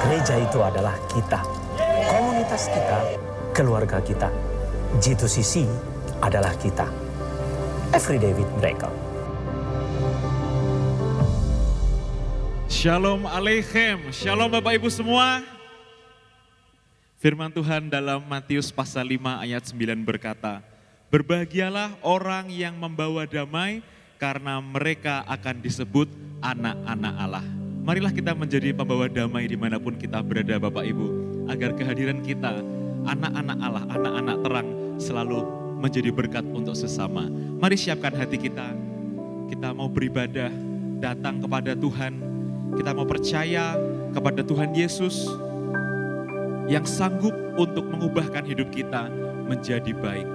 Gereja itu adalah kita, komunitas kita, keluarga kita. G2CC adalah kita. Everyday with Breakout. Shalom Aleichem, Shalom Bapak Ibu semua. Firman Tuhan dalam Matius pasal 5 ayat 9 berkata, berbahagialah orang yang membawa damai karena mereka akan disebut anak-anak Allah. Marilah kita menjadi pembawa damai dimanapun kita berada Bapak Ibu. Agar kehadiran kita, anak-anak Allah, anak-anak terang selalu menjadi berkat untuk sesama. Mari siapkan hati kita. Kita mau beribadah, datang kepada Tuhan. Kita mau percaya kepada Tuhan Yesus yang sanggup untuk mengubahkan hidup kita menjadi baik.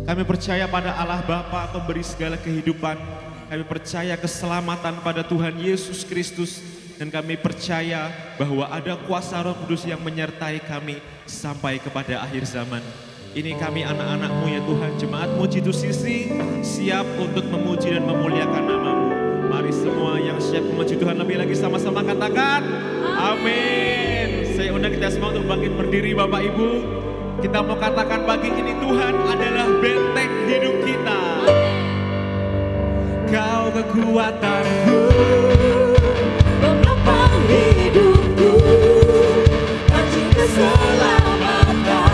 Kami percaya pada Allah Bapa pemberi segala kehidupan. Kami percaya keselamatan pada Tuhan Yesus Kristus. Dan kami percaya bahwa ada kuasa Roh Kudus yang menyertai kami sampai kepada akhir zaman. Ini kami anak-anak-Mu ya Tuhan, jemaat-Mu G2CC siap untuk memuji dan memuliakan nama-Mu. Mari semua yang siap memuji Tuhan lebih lagi sama-sama katakan amin. Saya undang kita semua untuk bangkit berdiri Bapak Ibu. Kita mau katakan pagi ini Tuhan adalah benteng hidup kita. Kau kekuatanku, penopang hidupku, kunci keselamatan.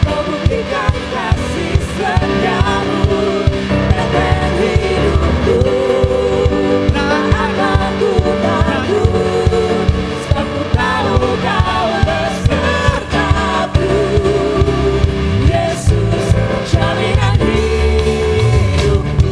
Kau buktikan kasih setiamu, benteng hidupku. Tak akan ku takut, sebab ku tahu Kau besertaku. Yesus, jaminan hidupku.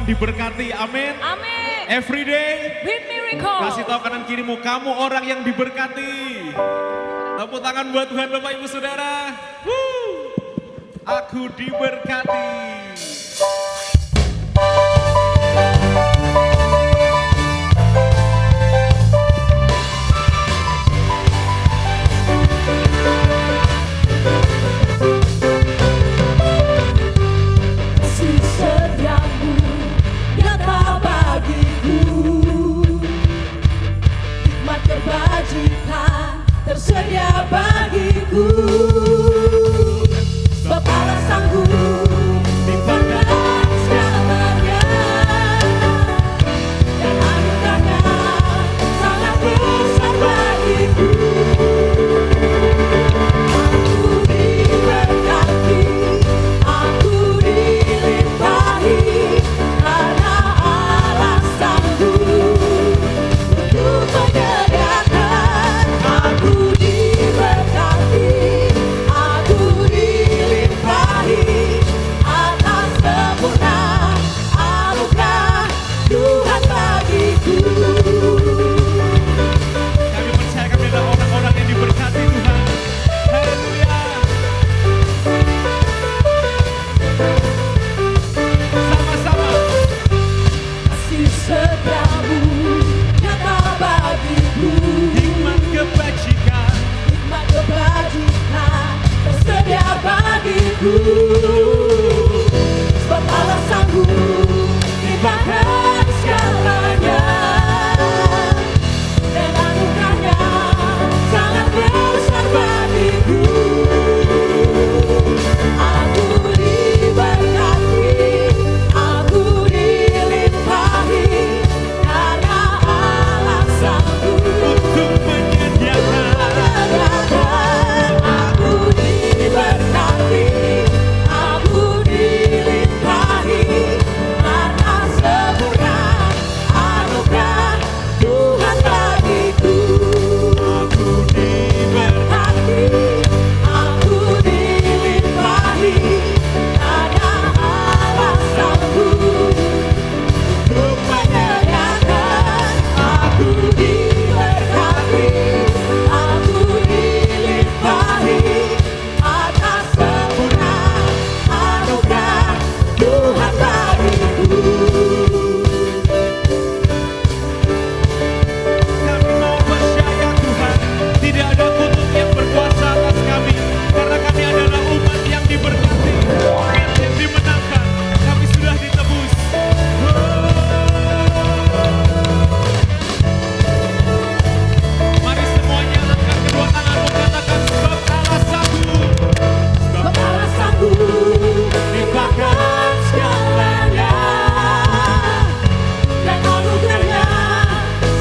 diberkati, amin. Amin. Every day, With miracle. kasih tahu kanan kirimu, kamu orang yang diberkati. Tepuk tangan buat Tuhan Bapak Ibu Saudara. Woo. Aku diberkati. Kasih setiamu nyata bagiku, hikmat kebajikan tersedia bagiku. Sebab Allah sanggup limpahkan segalanya, dan anugerahnya sangat besar bagiku. Aku diberkati, aku dilimpahi, karena Allah sanggup untuk menyediakan. Aku diberkati, aku dilimpahi, atas sempurna anugerah Tuhan bagiku. Kami percaya kami adalah orang-orang yang diberkati Tuhan. Haleluya. Sama-sama. Kasih setiamu nyata bagiku, Hikmat kebajikan hikmat kebajikan tersedia bagiku. Sebab Allah sanggup limpahkan segalanya, dan anugerahnya sangat besar bagiku. Aku diberkati, aku dilimpahi, karena Allah sanggup untuk menyediakan. aku diberkati, aku dilimpahi, karena sempurna anugerah Tuhan bagiku. Aku diberkati. Aku dilimpahi, karena Allah sanggup untuk menyediakan. Aku diberkati, aku dilimpahi, atas sempurna anugerah Tuhan bagiku. Kami mau percaya Tuhan, tidak ada kutuk yang berkuasa atas kami, karena kami adalah umat yang diberkati, umat yang dimenangkan. Kami sudah ditebus. Mari semuanya angkat kedua tanganmu, katakan sebab Allah sanggup. Sebab Allah sanggup limpahkan segalanya, dan anugerahnya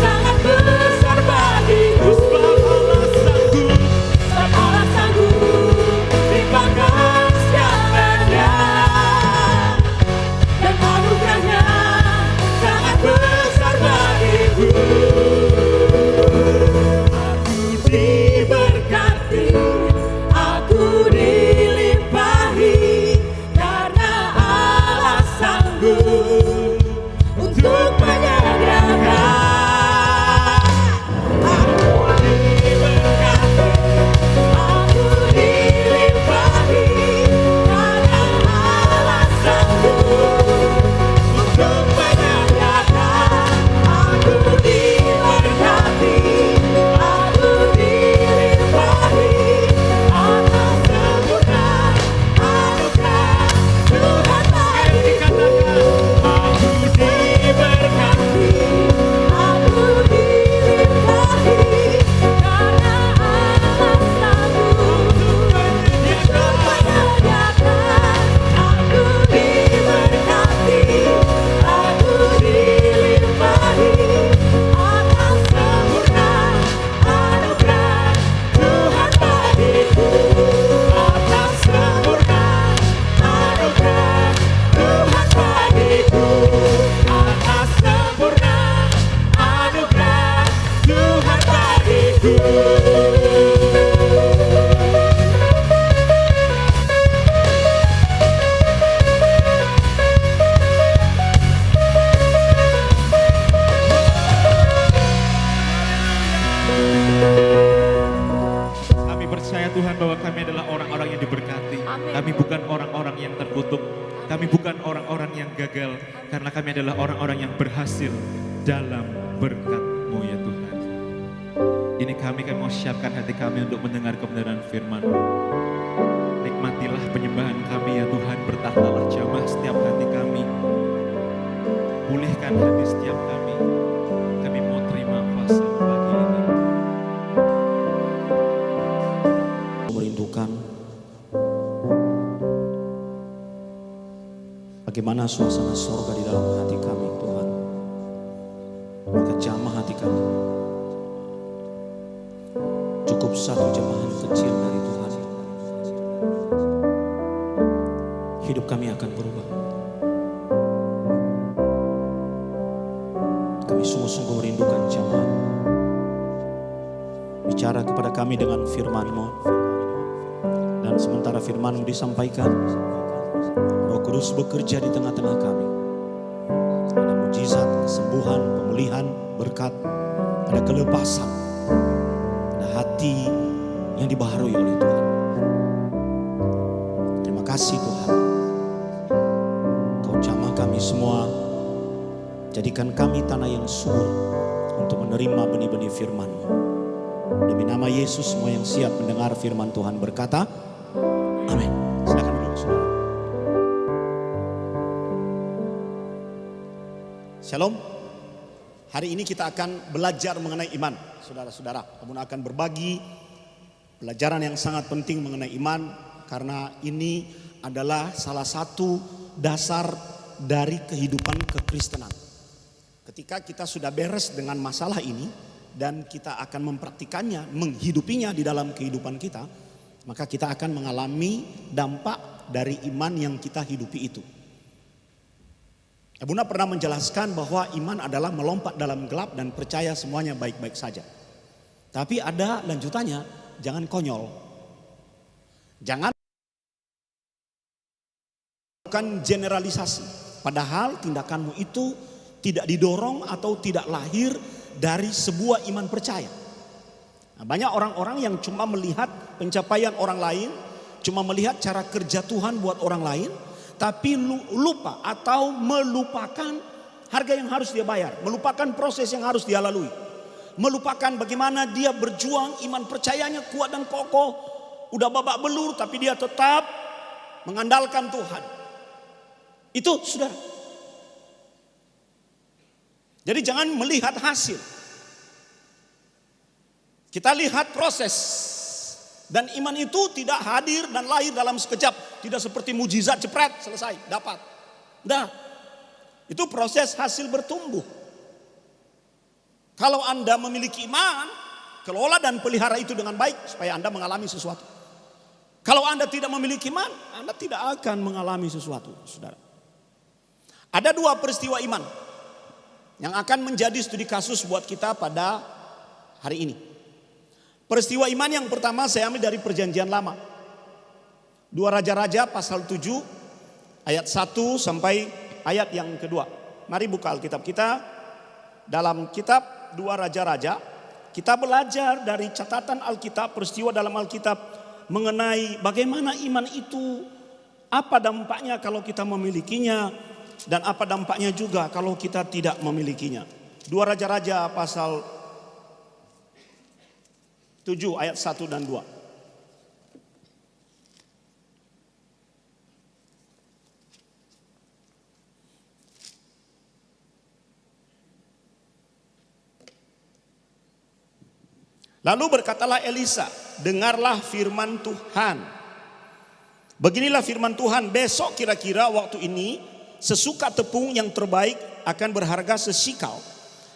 sangat besar bagiku. sebab Allah sanggup. Sebab Allah sanggup limpahkan segalanya, dan anugerahnya sangat besar bagiku. Aku diberkati, aku dilimpahi, karena Allah sanggup untuk menyediakan. Aku diberkati, aku dilimpahi, karena Allah sanggup untuk menyediakan. Aku diberkati, aku dilimpahi, atas sempurna anugerah Tuhan bagiku. gagal, karena kami adalah orang-orang yang berhasil dalam berkat-Mu ya Tuhan. Ini kami mau siapkan hati kami untuk mendengar kebenaran firman-Mu. Nikmatilah penyembahan kami ya Tuhan, bertakhtalah jamah setiap hati kami. Pulihkan hati setiap kami. Kami mau terima kuasa pagi ini. Merindukan bagaimana suasana sorga di dalam hati kami Tuhan. Maka jamah hati kami. Cukup satu jamahan kecil dari Tuhan. Hidup kami akan berubah. Kami sungguh-sungguh merindukan jamaah. Bicara kepada kami dengan firman-Mu. Dan sementara firman-Mu disampaikan, Roh Kudus bekerja di tengah-tengah kami. Ada mujizat, kesembuhan, pemulihan, berkat, ada kelepasan, ada hati yang dibaharui oleh Tuhan. Terima kasih Tuhan. Kau jamah kami semua, jadikan kami tanah yang subur untuk menerima benih-benih firman-Mu. Demi nama Yesus, semua yang siap mendengar firman Tuhan berkata, amin. Silakan duduk saudara. Shalom. Hari ini kita akan belajar mengenai iman, saudara-saudara. Kamu akan berbagi pelajaran yang sangat penting mengenai iman, karena ini adalah salah satu dasar dari kehidupan kekristenan. Ketika kita sudah beres dengan masalah ini dan kita akan mempraktikannya, menghidupinya di dalam kehidupan kita, maka kita akan mengalami dampak dari iman yang kita hidupi itu. Bunda pernah menjelaskan bahwa iman adalah melompat dalam gelap dan percaya semuanya baik-baik saja. Tapi ada lanjutannya, jangan konyol. Jangan melakukan generalisasi. Padahal tindakanmu itu tidak didorong atau tidak lahir dari sebuah iman percaya. Nah, banyak orang-orang yang cuma melihat pencapaian orang lain, cuma melihat cara kerja Tuhan buat orang lain, tapi lupa atau melupakan harga yang harus dia bayar, melupakan proses yang harus dia lalui, melupakan bagaimana dia berjuang, iman percayanya kuat dan kokoh, udah babak belur tapi dia tetap mengandalkan Tuhan. Itu saudara. Jadi jangan melihat hasil, kita lihat proses. Dan iman itu tidak hadir dan lahir dalam sekejap. Tidak seperti mujizat jepret selesai dapat. Nah, itu proses hasil bertumbuh. Kalau Anda memiliki iman, kelola dan pelihara itu dengan baik supaya Anda mengalami sesuatu. Kalau Anda tidak memiliki iman, Anda tidak akan mengalami sesuatu, saudara. Ada dua peristiwa iman yang akan menjadi studi kasus buat kita pada hari ini. Peristiwa iman yang pertama saya ambil dari Perjanjian Lama. 2 Raja-Raja pasal 7 ayat 1 sampai ayat yang kedua. Mari buka Alkitab kita. Dalam kitab 2 Raja-Raja, kita belajar dari catatan Alkitab, peristiwa dalam Alkitab mengenai bagaimana iman itu, apa dampaknya kalau kita memilikinya, dan apa dampaknya juga kalau kita tidak memilikinya. 2 Raja-Raja pasal 7 ayat 1 dan 2. Lalu berkatalah Elisa, dengarlah firman Tuhan. Beginilah firman Tuhan, besok kira-kira waktu ini sesuka tepung yang terbaik akan berharga sesikal,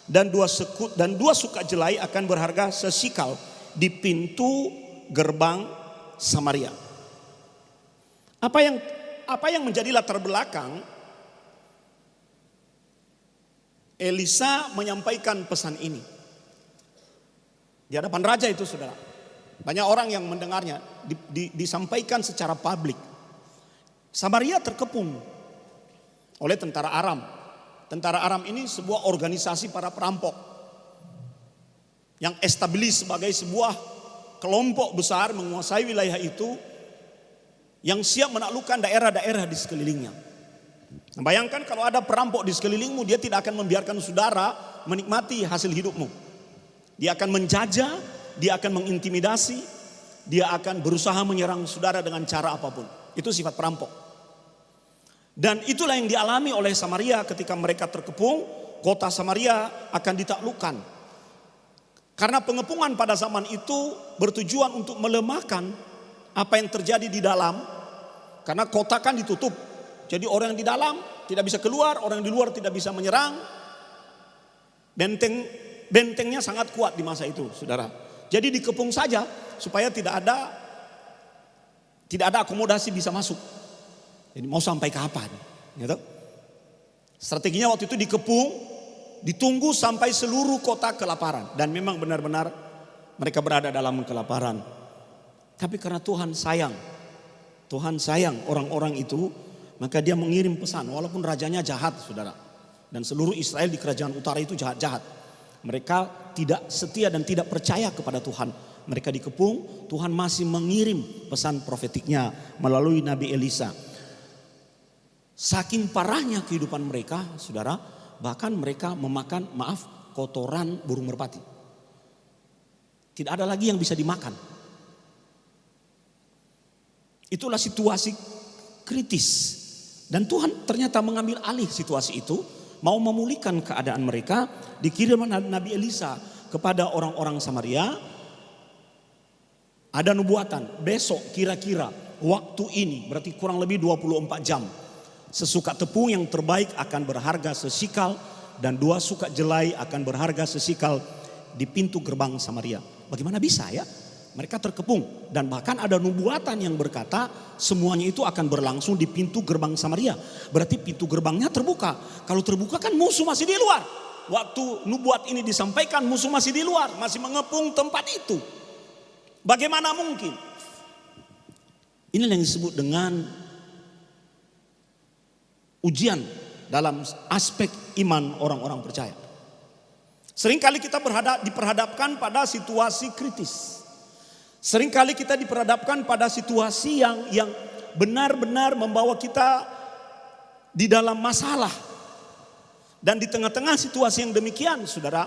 dan dua suka jelai akan berharga sesikal di pintu gerbang Samaria. Apa yang menjadi latar belakang Elisa menyampaikan pesan ini di hadapan raja itu, saudara. Banyak orang yang mendengarnya, disampaikan secara publik. Samaria terkepung oleh tentara Aram. Tentara Aram ini sebuah organisasi para perampok yang establis sebagai sebuah kelompok besar menguasai wilayah itu, yang siap menaklukkan daerah-daerah di sekelilingnya. Bayangkan kalau ada perampok di sekelilingmu, dia tidak akan membiarkan saudara menikmati hasil hidupmu. Dia akan menjajah, dia akan mengintimidasi, dia akan berusaha menyerang saudara dengan cara apapun. Itu sifat perampok. Dan itulah yang dialami oleh Samaria ketika mereka terkepung. Kota Samaria akan ditaklukkan. Karena pengepungan pada zaman itu bertujuan untuk melemahkan apa yang terjadi di dalam. Karena kota kan ditutup. Jadi orang yang di dalam tidak bisa keluar, orang yang di luar tidak bisa menyerang. Bentengnya sangat kuat di masa itu, saudara. Jadi dikepung saja supaya tidak ada akomodasi bisa masuk. Jadi mau sampai kapan? Gitu. Strateginya waktu itu dikepung, ditunggu sampai seluruh kota kelaparan. Dan memang benar-benar mereka berada dalam kelaparan. Tapi karena Tuhan sayang orang-orang itu, maka dia mengirim pesan. Walaupun rajanya jahat, saudara. Dan seluruh Israel di kerajaan utara itu jahat-jahat. Mereka tidak setia dan tidak percaya kepada Tuhan. Mereka dikepung, Tuhan masih mengirim pesan profetiknya melalui Nabi Elisa. Saking parahnya kehidupan mereka, saudara, bahkan mereka memakan, kotoran burung merpati. Tidak ada lagi yang bisa dimakan. Itulah situasi kritis. Dan Tuhan ternyata mengambil alih situasi itu, mau memulihkan keadaan mereka. Dikirim Nabi Elisa kepada orang-orang Samaria. Ada nubuatan, besok kira-kira waktu ini, berarti kurang lebih 24 jam. Sesuka tepung yang terbaik akan berharga sesikal, dan 2 suka jelai akan berharga sesikal di pintu gerbang Samaria. Bagaimana bisa ya? Mereka terkepung, dan bahkan ada nubuatan yang berkata semuanya itu akan berlangsung di pintu gerbang Samaria. Berarti pintu gerbangnya terbuka. Kalau terbuka kan musuh masih di luar. Waktu nubuat ini disampaikan musuh masih di luar, masih mengepung tempat itu. Bagaimana mungkin? Ini yang disebut dengan ujian dalam aspek iman orang-orang percaya. Seringkali kita diperhadapkan pada situasi kritis. Seringkali kita diperhadapkan pada situasi yang benar-benar membawa kita di dalam masalah. Dan di tengah-tengah situasi yang demikian, saudara,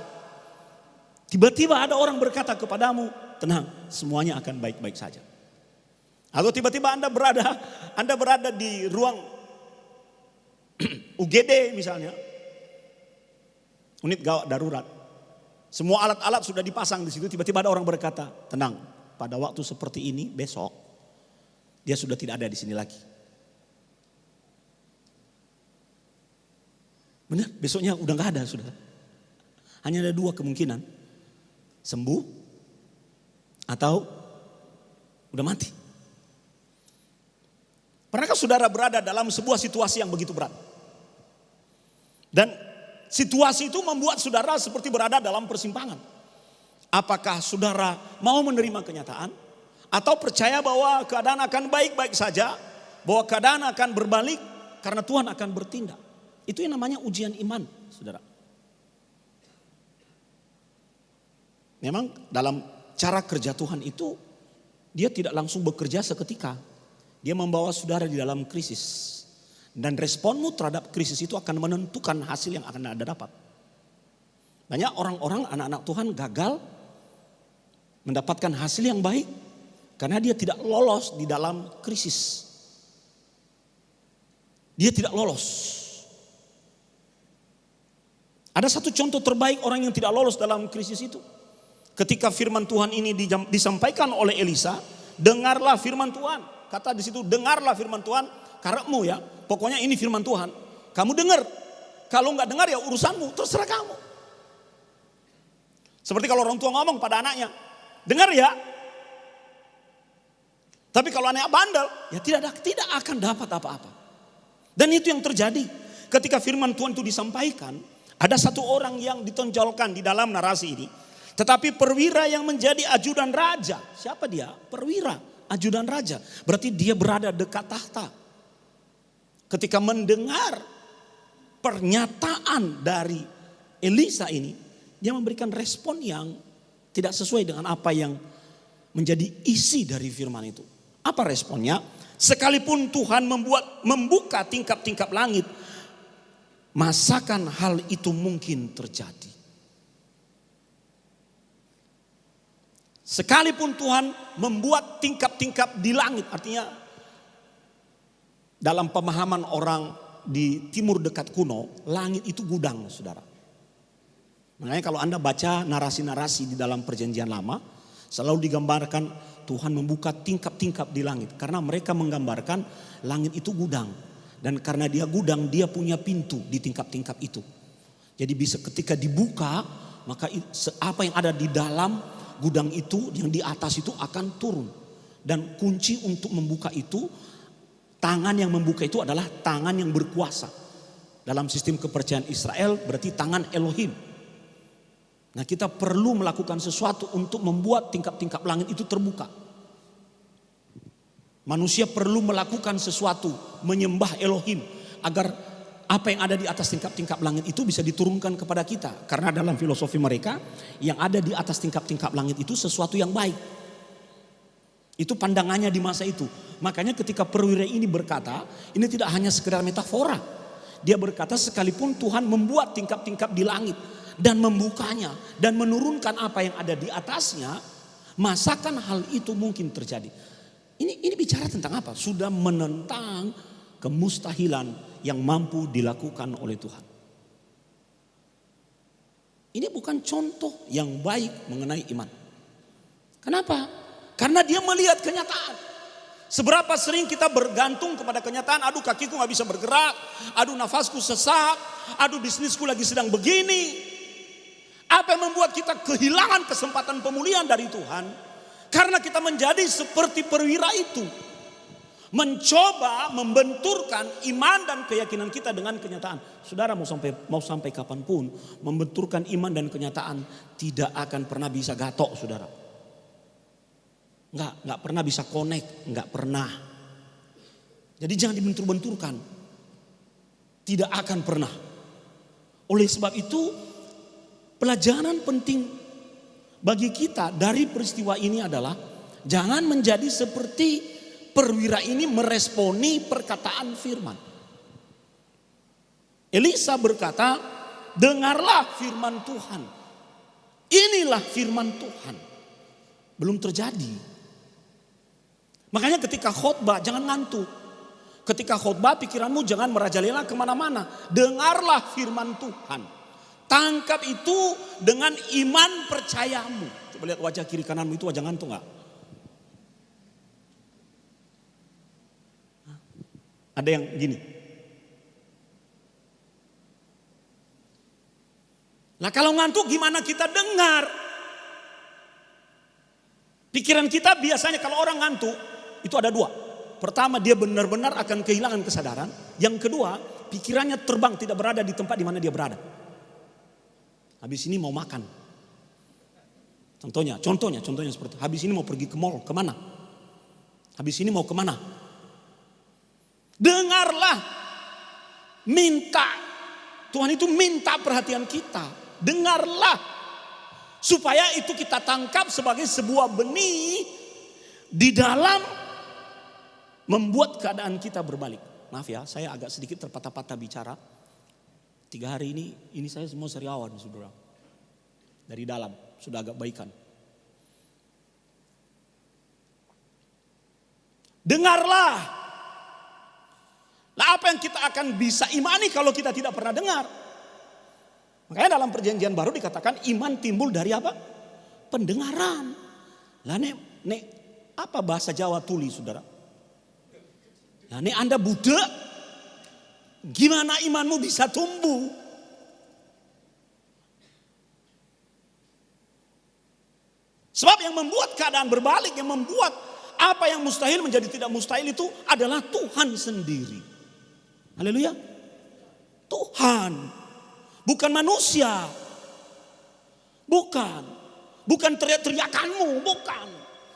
tiba-tiba ada orang berkata kepadamu, tenang, semuanya akan baik-baik saja. Atau tiba-tiba Anda berada di ruang UGD misalnya, unit gawat darurat. Semua alat-alat sudah dipasang di situ, tiba-tiba ada orang berkata, tenang, pada waktu seperti ini besok dia sudah tidak ada di sini lagi. Benar, besoknya udah nggak ada, saudara. Hanya ada 2 kemungkinan, sembuh atau udah mati. Pernahkah saudara berada dalam sebuah situasi yang begitu berat? Dan situasi itu membuat saudara seperti berada dalam persimpangan. Apakah saudara mau menerima kenyataan atau percaya bahwa keadaan akan baik-baik saja, bahwa keadaan akan berbalik karena Tuhan akan bertindak? Itu yang namanya ujian iman, saudara. Memang dalam cara kerja Tuhan itu, dia tidak langsung bekerja seketika. Dia membawa saudara di dalam krisis. Dan responmu terhadap krisis itu akan menentukan hasil yang akan Anda dapat. Banyak orang-orang, anak-anak Tuhan gagal mendapatkan hasil yang baik karena dia tidak lolos di dalam krisis. Dia tidak lolos. Ada satu contoh terbaik orang yang tidak lolos dalam krisis itu. Ketika firman Tuhan ini disampaikan oleh Elisa, dengarlah firman Tuhan. Kata di situ, dengarlah firman Tuhan, karepmu ya. Pokoknya ini firman Tuhan. Kamu dengar. Kalau nggak dengar ya urusanmu, terserah kamu. Seperti kalau orang tua ngomong pada anaknya, dengar ya. Tapi kalau anak bandel, ya tidak akan dapat apa-apa. Dan itu yang terjadi. Ketika firman Tuhan itu disampaikan, ada satu orang yang ditonjolkan di dalam narasi ini. Tetapi perwira yang menjadi ajudan raja. Siapa dia? Perwira, ajudan raja. Berarti dia berada dekat tahta. Ketika mendengar pernyataan dari Elisa ini, dia memberikan respon yang tidak sesuai dengan apa yang menjadi isi dari firman itu. Apa responnya? Sekalipun Tuhan membuka tingkap-tingkap langit, masakan hal itu mungkin terjadi. Sekalipun Tuhan membuat tingkap-tingkap di langit, artinya dalam pemahaman orang di timur dekat kuno, langit itu gudang, saudara. Makanya kalau Anda baca narasi-narasi di dalam perjanjian lama, selalu digambarkan Tuhan membuka tingkap-tingkap di langit. Karena mereka menggambarkan langit itu gudang. Dan karena dia gudang, dia punya pintu di tingkap-tingkap itu. Jadi bisa ketika dibuka, maka apa yang ada di dalam gudang itu, yang di atas itu akan turun. Dan kunci untuk membuka itu, tangan yang membuka itu adalah tangan yang berkuasa. Dalam sistem kepercayaan Israel berarti tangan Elohim. Nah, kita perlu melakukan sesuatu untuk membuat tingkap-tingkap langit itu terbuka. Manusia perlu melakukan sesuatu, menyembah Elohim agar apa yang ada di atas tingkap-tingkap langit itu bisa diturunkan kepada kita. Karena dalam filosofi mereka, yang ada di atas tingkap-tingkap langit itu sesuatu yang baik. Itu pandangannya di masa itu. Makanya ketika perwira ini berkata, ini tidak hanya sekedar metafora. Dia berkata sekalipun Tuhan membuat tingkap-tingkap di langit dan membukanya dan menurunkan apa yang ada di atasnya, masakan hal itu mungkin terjadi. Ini bicara tentang apa? Sudah menentang kemustahilan yang mampu dilakukan oleh Tuhan. Ini bukan contoh yang baik mengenai iman. Kenapa? Karena dia melihat kenyataan. Seberapa sering kita bergantung kepada kenyataan, aduh kakiku gak bisa bergerak, aduh nafasku sesak, aduh bisnisku lagi sedang begini. Apa yang membuat kita kehilangan kesempatan pemulihan dari Tuhan? Karena kita menjadi seperti perwira itu. Mencoba membenturkan iman dan keyakinan kita dengan kenyataan. Saudara mau sampai kapanpun, membenturkan iman dan kenyataan tidak akan pernah bisa gatok, saudara. Nggak pernah bisa connect, nggak pernah. Jadi jangan dibentur-benturkan. Tidak akan pernah. Oleh sebab itu, pelajaran penting bagi kita dari peristiwa ini adalah jangan menjadi seperti perwira ini meresponi perkataan firman. Elisa berkata, dengarlah firman Tuhan. Inilah firman Tuhan. Belum terjadi. Makanya ketika khotbah jangan ngantuk. Ketika khotbah pikiranmu jangan merajalela kemana-mana. Dengarlah firman Tuhan. Tangkap itu dengan iman percayamu. Coba lihat wajah kiri kananmu itu wajah ngantuk gak? Ada yang gini. Nah kalau ngantuk gimana kita dengar? Pikiran kita biasanya kalau orang ngantuk itu ada dua. Pertama dia benar-benar akan kehilangan kesadaran. Yang kedua pikirannya terbang tidak berada di tempat di mana dia berada. Habis ini mau makan. Contohnya seperti habis ini mau pergi ke mall, kemana? Habis ini mau kemana? Dengarlah, minta. Tuhan itu minta perhatian kita. Dengarlah, supaya itu kita tangkap sebagai sebuah benih di dalam membuat keadaan kita berbalik. Maaf ya, saya agak sedikit terpatah-patah bicara. 3 hari ini saya semua seriawan, saudara. Dari dalam, sudah agak baikan. Dengarlah. Nah apa yang kita akan bisa imani kalau kita tidak pernah dengar? Makanya dalam perjanjian baru dikatakan iman timbul dari apa? Pendengaran. Lah nek apa bahasa Jawa tuli, saudara? Nah nek Anda budak, gimana imanmu bisa tumbuh? Sebab yang membuat keadaan berbalik, yang membuat apa yang mustahil menjadi tidak mustahil itu adalah Tuhan sendiri. Haleluya. Tuhan. Bukan manusia. Bukan teriak-teriakanmu, bukan.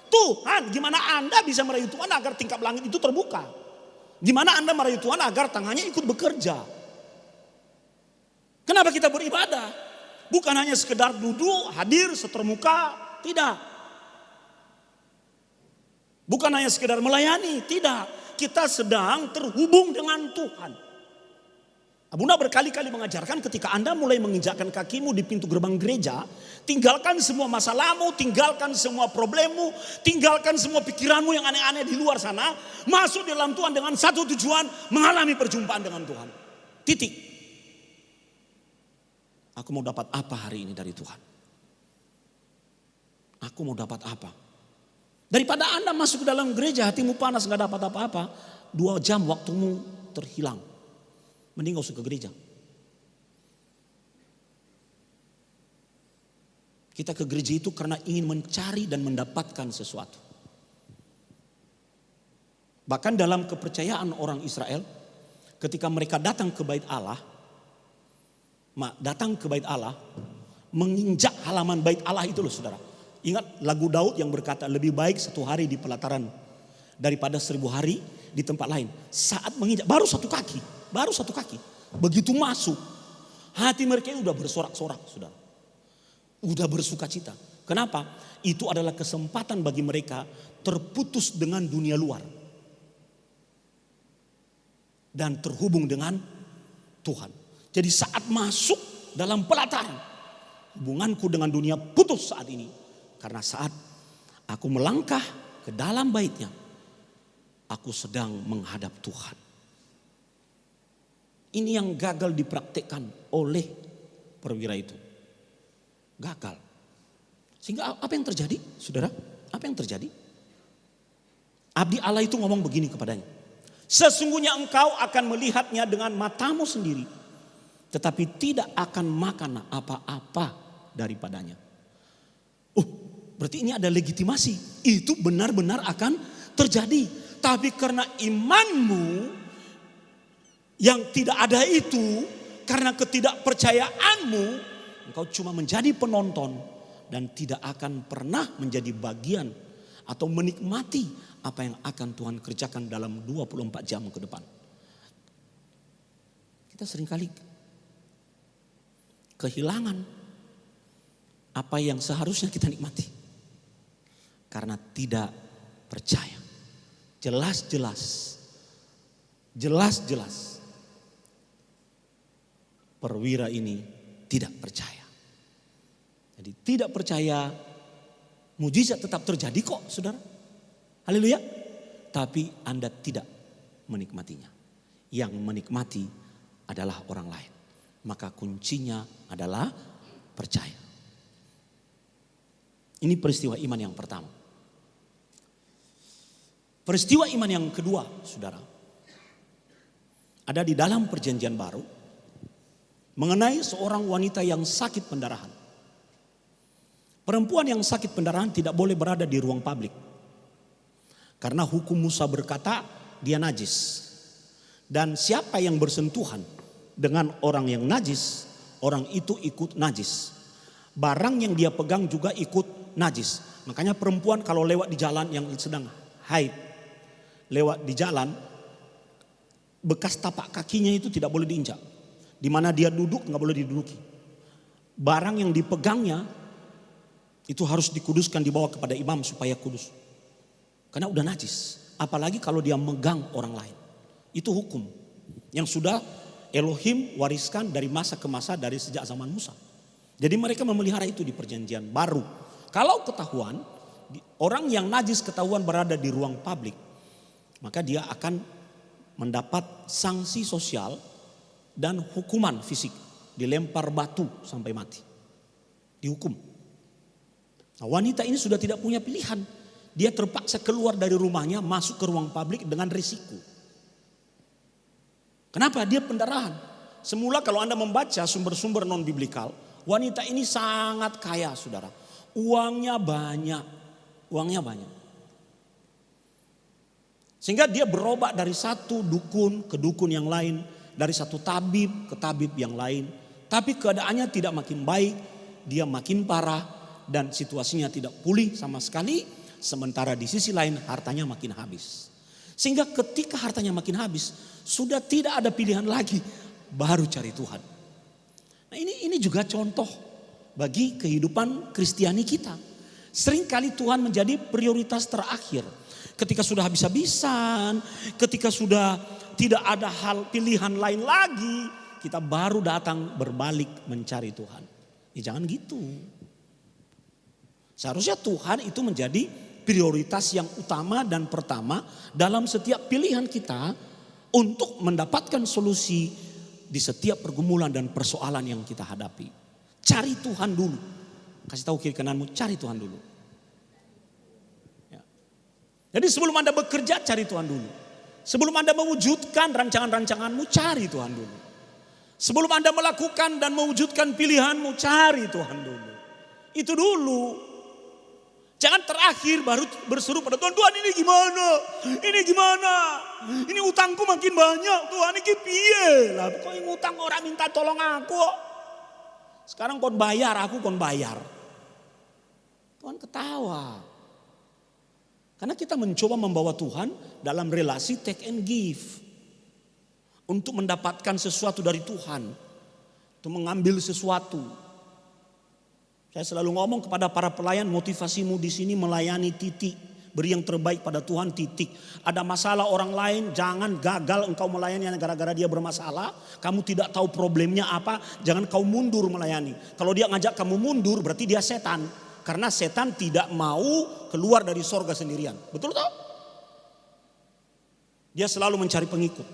Tuhan, gimana Anda bisa merayu Tuhan agar tingkap langit itu terbuka? Gimana Anda merayu Tuhan agar tangannya ikut bekerja? Kenapa kita beribadah? Bukan hanya sekedar duduk, hadir, setermuka, tidak. Bukan hanya sekedar melayani, tidak. Kita sedang terhubung dengan Tuhan. Abuna berkali-kali mengajarkan ketika Anda mulai menginjakkan kakimu di pintu gerbang gereja, tinggalkan semua masalahmu, tinggalkan semua problemmu, tinggalkan semua pikiranmu yang aneh-aneh di luar sana, masuk di dalam Tuhan dengan satu tujuan, mengalami perjumpaan dengan Tuhan. Titik. Aku mau dapat apa hari ini dari Tuhan? Aku mau dapat apa? Daripada Anda masuk ke dalam gereja, hatimu panas, gak dapat apa-apa, 2 jam waktumu terhilang. Mending gak usah ke gereja. Kita ke gereja itu karena ingin mencari dan mendapatkan sesuatu. Bahkan dalam kepercayaan orang Israel, ketika mereka datang ke bait Allah, menginjak halaman bait Allah itu loh saudara. Ingat lagu Daud yang berkata, lebih baik 1 hari di pelataran daripada 1000 hari di tempat lain. Saat menginjak, baru satu kaki. Begitu masuk, hati mereka udah bersorak-sorak saudara. Udah bersuka cita. Kenapa? Itu adalah kesempatan bagi mereka terputus dengan dunia luar. Dan terhubung dengan Tuhan. Jadi saat masuk dalam pelataran, hubunganku dengan dunia putus saat ini. Karena saat aku melangkah ke dalam baitnya, aku sedang menghadap Tuhan. Ini yang gagal dipraktikkan oleh perwira itu. Gagal. Sehingga apa yang terjadi saudara? Apa yang terjadi? Abdi Allah itu ngomong begini kepadanya. Sesungguhnya engkau akan melihatnya dengan matamu sendiri. Tetapi tidak akan makan apa-apa daripadanya. Berarti ini ada legitimasi. Itu benar-benar akan terjadi. Tapi karena imanmu yang tidak ada itu, karena ketidakpercayaanmu, engkau cuma menjadi penonton dan tidak akan pernah menjadi bagian atau menikmati apa yang akan Tuhan kerjakan dalam 24 jam ke depan. Kita seringkali kehilangan apa yang seharusnya kita nikmati karena tidak percaya. Jelas-jelas perwira ini tidak percaya. Jadi tidak percaya, mujizat tetap terjadi kok saudara. Haleluya. Tapi Anda tidak menikmatinya. Yang menikmati adalah orang lain. Maka kuncinya adalah percaya. Ini peristiwa iman yang pertama. Peristiwa iman yang kedua saudara, ada di dalam perjanjian baru. Mengenai seorang wanita yang sakit pendarahan. Perempuan yang sakit pendarahan tidak boleh berada di ruang publik. Karena hukum Musa berkata dia najis. Dan siapa yang bersentuhan dengan orang yang najis, orang itu ikut najis. Barang yang dia pegang juga ikut najis. Makanya perempuan kalau lewat di jalan yang sedang haid, lewat di jalan, bekas tapak kakinya itu tidak boleh diinjak. Di mana dia duduk nggak boleh diduduki. Barang yang dipegangnya itu harus dikuduskan, dibawa kepada imam supaya kudus. Karena udah najis. Apalagi kalau dia megang orang lain. Itu hukum yang sudah Elohim wariskan dari masa ke masa dari sejak zaman Musa. Jadi mereka memelihara itu di perjanjian baru. Kalau ketahuan orang yang najis ketahuan berada di ruang publik, maka dia akan mendapat sanksi sosial dan hukuman fisik, dilempar batu sampai mati, dihukum. Nah, wanita ini sudah tidak punya pilihan, dia terpaksa keluar dari rumahnya masuk ke ruang publik dengan risiko. Kenapa? Dia pendarahan. Semula kalau Anda membaca sumber-sumber non biblikal, wanita ini sangat kaya saudara, uangnya banyak. Sehingga dia berobat dari satu dukun ke dukun yang lain, dari satu tabib ke tabib yang lain. Tapi keadaannya tidak makin baik, dia makin parah dan situasinya tidak pulih sama sekali. Sementara di sisi lain hartanya makin habis. Sehingga ketika hartanya makin habis, sudah tidak ada pilihan lagi, baru cari Tuhan. Nah ini juga contoh bagi kehidupan Kristiani kita. Seringkali Tuhan menjadi prioritas terakhir. Ketika sudah habis-habisan, ketika sudah tidak ada hal pilihan lain lagi, kita baru datang berbalik mencari Tuhan. Ya jangan gitu. Seharusnya Tuhan itu menjadi prioritas yang utama dan pertama dalam setiap pilihan kita untuk mendapatkan solusi di setiap pergumulan dan persoalan yang kita hadapi. Cari Tuhan dulu. Kasih tahu kiri kananmu, cari Tuhan dulu. Ya. Jadi sebelum Anda bekerja, cari Tuhan dulu. Sebelum Anda mewujudkan rancangan-rancanganmu, cari Tuhan dulu. Sebelum Anda melakukan dan mewujudkan pilihanmu, cari Tuhan dulu. Itu dulu. Jangan terakhir baru berseru pada Tuhan, Tuhan ini gimana? Ini gimana? Ini utangku makin banyak, Tuhan ini piye lah. Kok ngutang orang minta tolong aku? Sekarang kon bayar, aku kon bayar. Tuhan ketawa. Karena kita mencoba membawa Tuhan dalam relasi take and give. Untuk mendapatkan sesuatu dari Tuhan. Untuk mengambil sesuatu. Saya selalu ngomong kepada para pelayan, motivasimu di sini melayani titik. Beri yang terbaik pada Tuhan titik. Ada masalah orang lain, jangan gagal engkau melayani gara-gara dia bermasalah. Kamu tidak tahu problemnya apa, jangan kau mundur melayani. Kalau dia ngajak kamu mundur berarti dia setan. Karena setan tidak mau keluar dari sorga sendirian. Betul tak? Dia selalu mencari pengikut.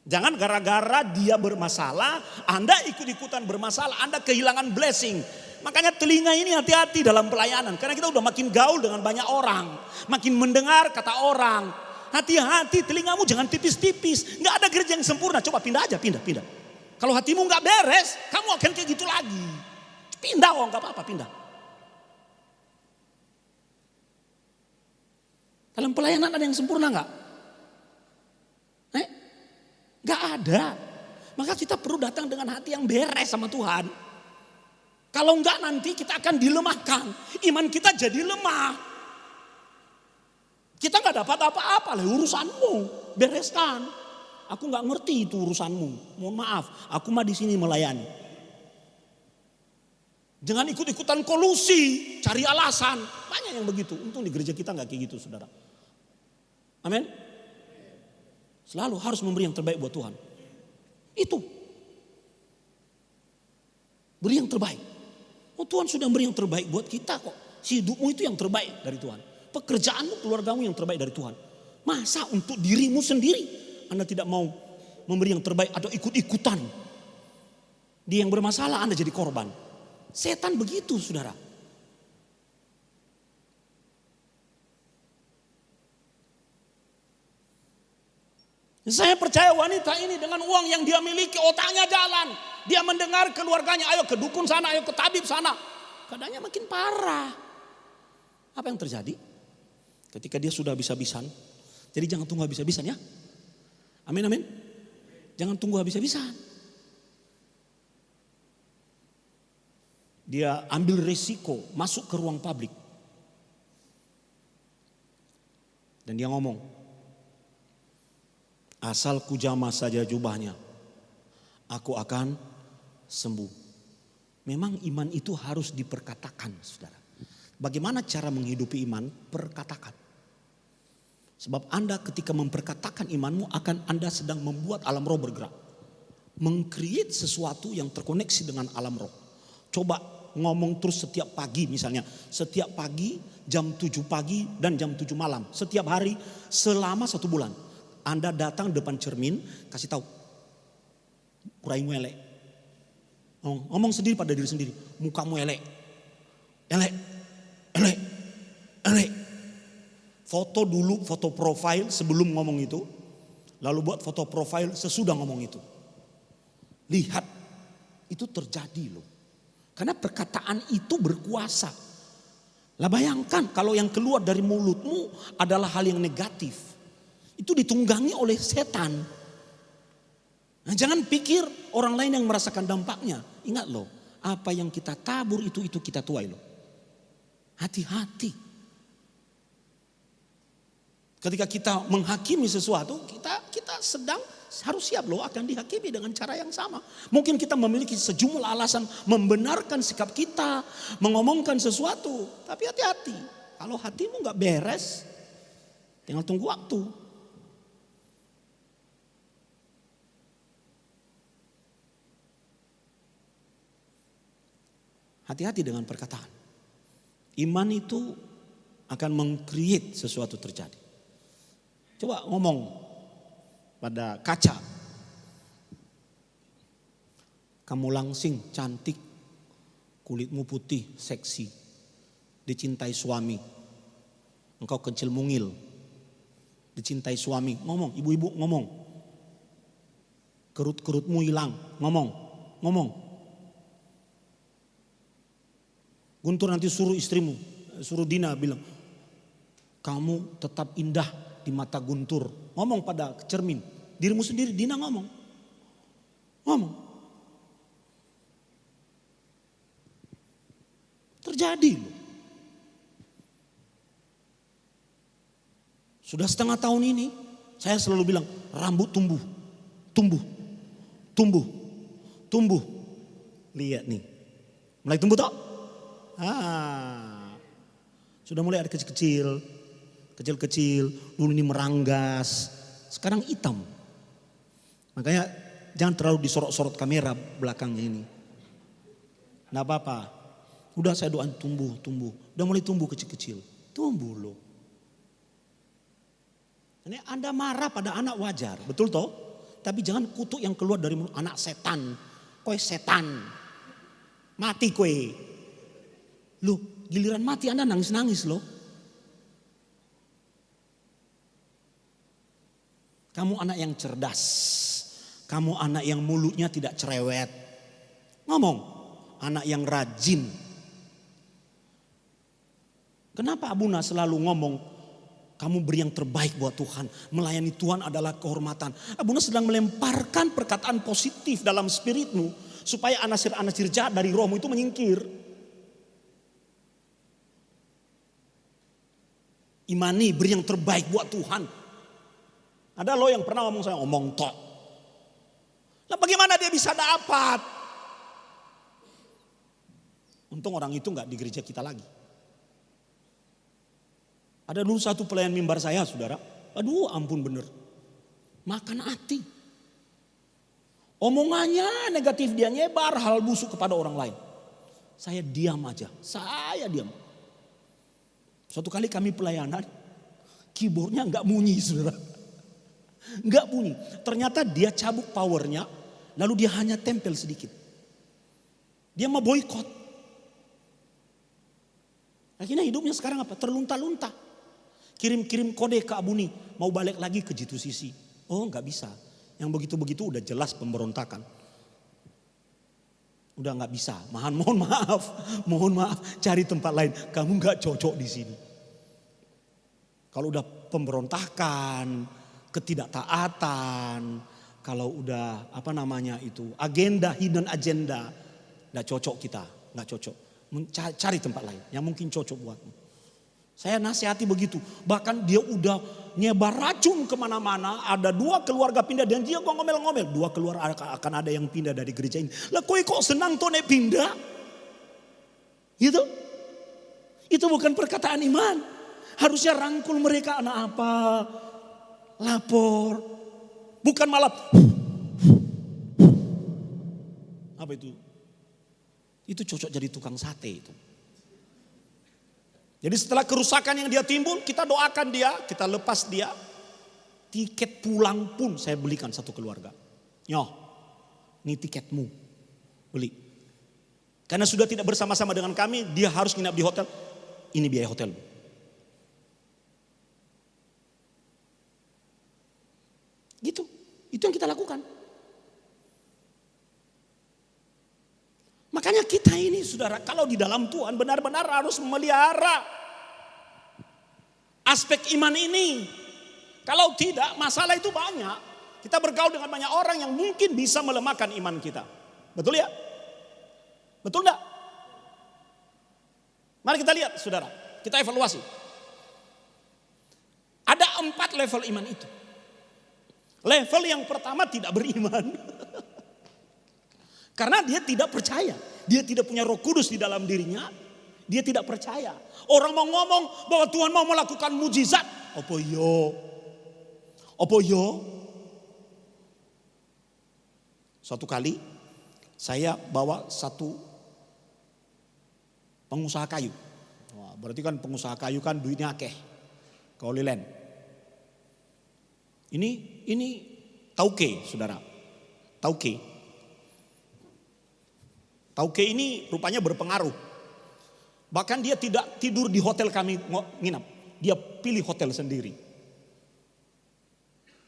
Jangan gara-gara dia bermasalah, Anda ikut-ikutan bermasalah, Anda kehilangan blessing. Makanya telinga ini hati-hati dalam pelayanan. Karena kita udah makin gaul dengan banyak orang. Makin mendengar kata orang. Hati-hati, telingamu jangan tipis-tipis. Gak ada gereja yang sempurna, coba pindah aja, pindah. Kalau hatimu gak beres, kamu akan kayak gitu lagi. Pindah gak apa-apa, pindah. Dalam pelayanan ada yang sempurna gak? Gak ada. Maka kita perlu datang dengan hati yang beres sama Tuhan. Kalau enggak nanti kita akan dilemahkan. Iman kita jadi lemah. Kita gak dapat apa-apa lah urusanmu. Bereskan. Aku gak ngerti itu urusanmu. Mohon maaf. Aku mah di sini melayani. Jangan ikut-ikutan kolusi. Cari alasan. Banyak yang begitu. Untung di gereja kita gak kayak gitu saudara. Amin. Selalu harus memberi yang terbaik buat Tuhan. Itu. Beri yang terbaik. Oh Tuhan sudah beri yang terbaik buat kita kok. Hidupmu itu yang terbaik dari Tuhan. Pekerjaanmu, keluargamu yang terbaik dari Tuhan. Masa untuk dirimu sendiri Anda tidak mau memberi yang terbaik atau ikut-ikutan. Dia yang bermasalah Anda jadi korban. Setan begitu saudara. Saya percaya wanita ini dengan uang yang dia miliki, otaknya jalan. Dia mendengar keluarganya, ayo ke dukun sana, ayo ke tabib sana. Keadaannya makin parah. Apa yang terjadi? Ketika dia sudah habis-habisan. Jadi jangan tunggu habis-habisan ya. Amin, amin. Jangan tunggu habis-habisan. Dia ambil resiko masuk ke ruang publik. Dan dia ngomong, asal kujamah saja jubahnya, aku akan sembuh. Memang iman itu harus diperkatakan, saudara. Bagaimana cara menghidupi iman? Perkatakan. Sebab Anda ketika memperkatakan imanmu akan Anda sedang membuat alam roh bergerak. Mengcreate sesuatu yang terkoneksi dengan alam roh. Coba ngomong terus setiap pagi misalnya. Setiap pagi jam 7 pagi dan jam 7 malam. Setiap hari selama 1 bulan. Anda datang depan cermin, kasih tahu, kuraimu elek. Ngomong sendiri pada diri sendiri, mukamu elek, elek, elek, elek. Foto dulu, foto profile sebelum ngomong itu, lalu buat foto profile sesudah ngomong itu. Lihat, itu terjadi loh. Karena perkataan itu berkuasa. Lah bayangkan kalau yang keluar dari mulutmu adalah hal yang negatif. Itu ditunggangi oleh setan. Nah, jangan pikir orang lain yang merasakan dampaknya. Ingat loh, apa yang kita tabur itu kita tuai loh. Hati-hati. Ketika kita menghakimi sesuatu, kita sedang harus siap loh akan dihakimi dengan cara yang sama. Mungkin kita memiliki sejumlah alasan membenarkan sikap kita, mengomongkan sesuatu. Tapi hati-hati, kalau hatimu gak beres, tinggal tunggu waktu. Hati-hati dengan perkataan. Iman itu akan meng-create sesuatu terjadi. Coba ngomong pada kaca. Kamu langsing, cantik, kulitmu putih, seksi, dicintai suami. Engkau kecil mungil, dicintai suami. Ngomong, ibu-ibu ngomong. Kerut-kerutmu hilang, ngomong. Guntur nanti suruh istrimu, suruh Dina bilang, kamu tetap indah di mata Guntur. Ngomong pada cermin, dirimu sendiri. Dina ngomong. Terjadi loh. Sudah setengah tahun ini saya selalu bilang rambut tumbuh. Lihat nih. Mulai tumbuh toh? Sudah mulai ada kecil-kecil. Dulu ini meranggas. Sekarang hitam. Makanya jangan terlalu disorot-sorot kamera belakangnya ini. Nggak apa-apa. Udah saya doain tumbuh. Udah mulai tumbuh kecil-kecil. Tumbuh loh. Ini Anda marah pada anak wajar. Betul toh? Tapi jangan kutuk yang keluar dari mulut. Anak setan. Kowe setan. Mati kowe. Loh giliran mati Anda nangis-nangis loh. Kamu anak yang cerdas. Kamu anak yang mulutnya tidak cerewet. Ngomong. Anak yang rajin. Kenapa Abuna selalu ngomong, kamu beri yang terbaik buat Tuhan. Melayani Tuhan adalah kehormatan. Abuna sedang melemparkan perkataan positif dalam spiritmu. Supaya anasir-anasir jahat dari rohmu itu menyingkir. Imani, beri yang terbaik buat Tuhan. Ada lo yang pernah ngomong saya, omong tok. Lah bagaimana dia bisa dapat? Untung orang itu gak di gereja kita lagi. Ada dulu satu pelayan mimbar saya saudara. Aduh ampun bener. Makan hati. Omongannya negatif, dia nyebar hal busuk kepada orang lain. Saya diam aja. Suatu kali kami pelayanan. Keyboardnya gak bunyi saudara. Gak bunyi. Ternyata dia cabut powernya. Lalu dia hanya tempel sedikit. Dia mau boykot. Akhirnya hidupnya sekarang apa? Terlunta-lunta. Kirim-kirim kode ke Abuni. Mau balik lagi ke Jitu Sisi. Oh gak bisa. Yang begitu-begitu udah jelas pemberontakan. Udah gak bisa. Mohon maaf. Cari tempat lain. Kamu gak cocok di sini. Kalau udah pemberontakan, ketidaktaatan, kalau udah agenda, hidden agenda, gak cocok kita. Gak cocok. Cari tempat lain yang mungkin cocok buatmu. Saya nasihati begitu. Bahkan dia udah nyebar racun kemana-mana. Ada 2 keluarga pindah dan dia kok ngomel-ngomel. 2 keluarga akan ada yang pindah dari gereja ini. Lah kok senang tuh nek pindah? Gitu? Itu bukan perkataan iman. Harusnya rangkul mereka, anak apa? Lapor. Bukan malah. Apa itu? Itu cocok jadi tukang sate itu. Jadi setelah kerusakan yang dia timbul, kita doakan dia, kita lepas dia. Tiket pulang pun saya belikan satu keluarga. Nyoh, ini tiketmu, beli. Karena sudah tidak bersama-sama dengan kami, dia harus nginap di hotel. Ini biaya hotel. Gitu, itu yang kita lakukan. Makanya kita ini saudara, kalau di dalam Tuhan benar-benar harus memelihara aspek iman ini. Kalau tidak, masalah itu banyak. Kita bergaul dengan banyak orang yang mungkin bisa melemahkan iman kita. Betul ya? Betul enggak? Mari kita lihat saudara, kita evaluasi. Ada 4 level iman itu. Level yang pertama tidak beriman. Karena dia tidak percaya. Dia tidak punya Roh Kudus di dalam dirinya. Dia tidak percaya. Orang mau ngomong bahwa Tuhan mau melakukan mujizat. Apa yo? Suatu kali saya bawa satu pengusaha kayu. Wah, berarti kan pengusaha kayu kan duitnya akeh. Kau lilen. Ini tauke, saudara. Tauke. Tauke ini rupanya berpengaruh. Bahkan dia tidak tidur di hotel kami nginap. Dia pilih hotel sendiri.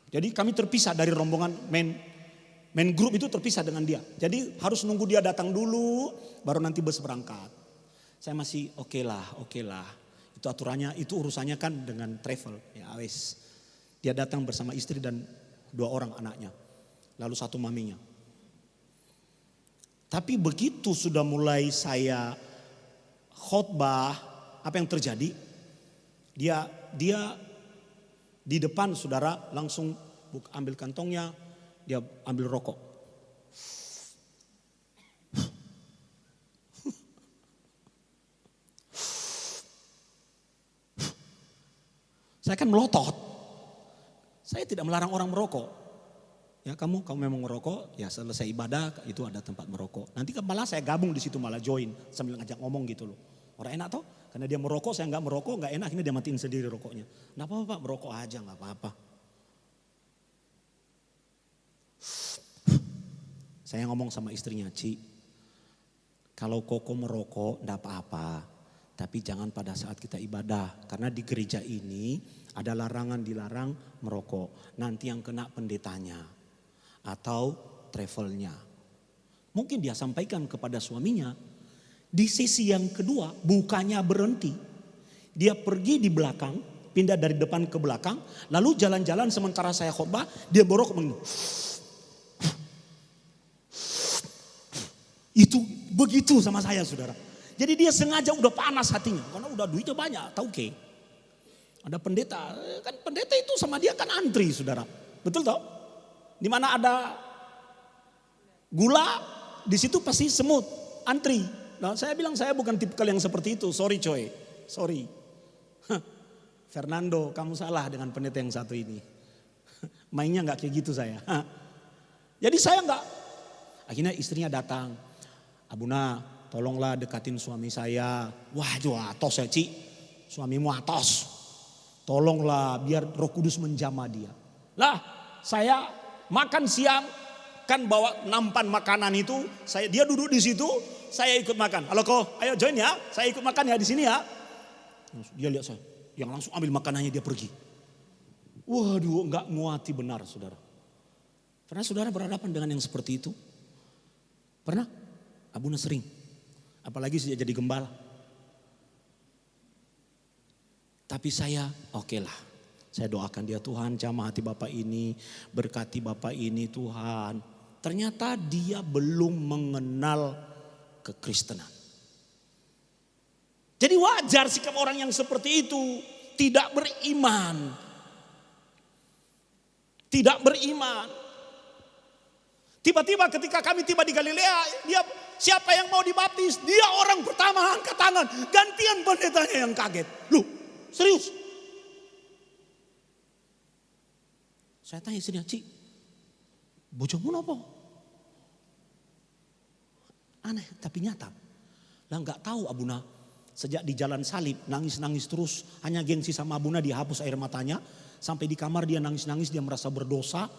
Jadi kami terpisah dari rombongan main grup itu terpisah dengan dia. Jadi harus nunggu dia datang dulu baru nanti bus berangkat. Saya masih oke lah. Itu aturannya, itu urusannya kan dengan travel. Ya wes. Dia datang bersama istri dan 2 orang anaknya. Lalu 1 maminya. Tapi begitu sudah mulai saya khotbah, apa yang terjadi? Dia di depan saudara langsung ambil kantongnya, dia ambil rokok. Saya kan melotot. Saya tidak melarang orang merokok. Ya kamu memang merokok, ya selesai ibadah itu ada tempat merokok. Nanti malah saya gabung di situ malah join sambil ngajak ngomong gitu loh. Orang enak toh, karena dia merokok saya nggak merokok, nggak enak, akhirnya dia matiin sendiri rokoknya. Nggak apa-apa Pak, merokok aja nggak apa-apa. Saya ngomong sama istrinya, Ci, kalau Koko merokok nggak apa-apa, tapi jangan pada saat kita ibadah, karena di gereja ini ada larangan dilarang merokok. Nanti yang kena pendetanya atau travelnya. Mungkin dia sampaikan kepada suaminya. Di sisi yang kedua bukannya berhenti. Dia pergi di belakang, pindah dari depan ke belakang. Lalu jalan-jalan sementara saya khotbah, dia borok begini. Itu begitu sama saya saudara. Jadi dia sengaja udah panas hatinya. Karena udah duitnya banyak, tauke. Ada pendeta, kan pendeta itu sama dia kan antri saudara. Betul toh? Di mana ada gula, di situ pasti semut, antri. Nah, saya bilang saya bukan tipikal yang seperti itu. Sorry coy, sorry. Fernando, kamu salah dengan pendeta yang satu ini. Mainnya nggak kayak gitu saya. Jadi saya nggak. Akhirnya istrinya datang. Abuna, tolonglah dekatin suami saya. Wah, atos ya Ci. Suamimu atos. Tolonglah biar Roh Kudus menjamah dia. Lah, saya makan siang kan bawa nampan makanan itu, dia duduk di situ, saya ikut makan. Halo kok, ayo join ya, saya ikut makan ya di sini ya. Dia lihat saya, yang langsung ambil makanannya dia pergi. Waduh, nggak nguati benar saudara. Pernah saudara berhadapan dengan yang seperti itu? Pernah? Abuna sering, apalagi sejak jadi gembala. Tapi saya oke lah. Saya doakan dia, Tuhan jamah hati Bapak ini, berkati Bapak ini Tuhan. Ternyata dia belum mengenal kekristenan. Jadi wajar sikap orang yang seperti itu, tidak beriman. Tidak beriman. Tiba-tiba ketika kami tiba di Galilea, dia siapa yang mau dibaptis? Dia orang pertama angkat tangan, gantian pendetanya yang kaget. Loh, serius? Saya tanya istrinya, Ci, bojomu apa? Aneh tapi nyata. Lah nggak tahu Abuna, sejak di jalan salib nangis-nangis terus, hanya gengsi sama Abuna dihapus air matanya. Sampai di kamar dia nangis-nangis, dia merasa berdosa.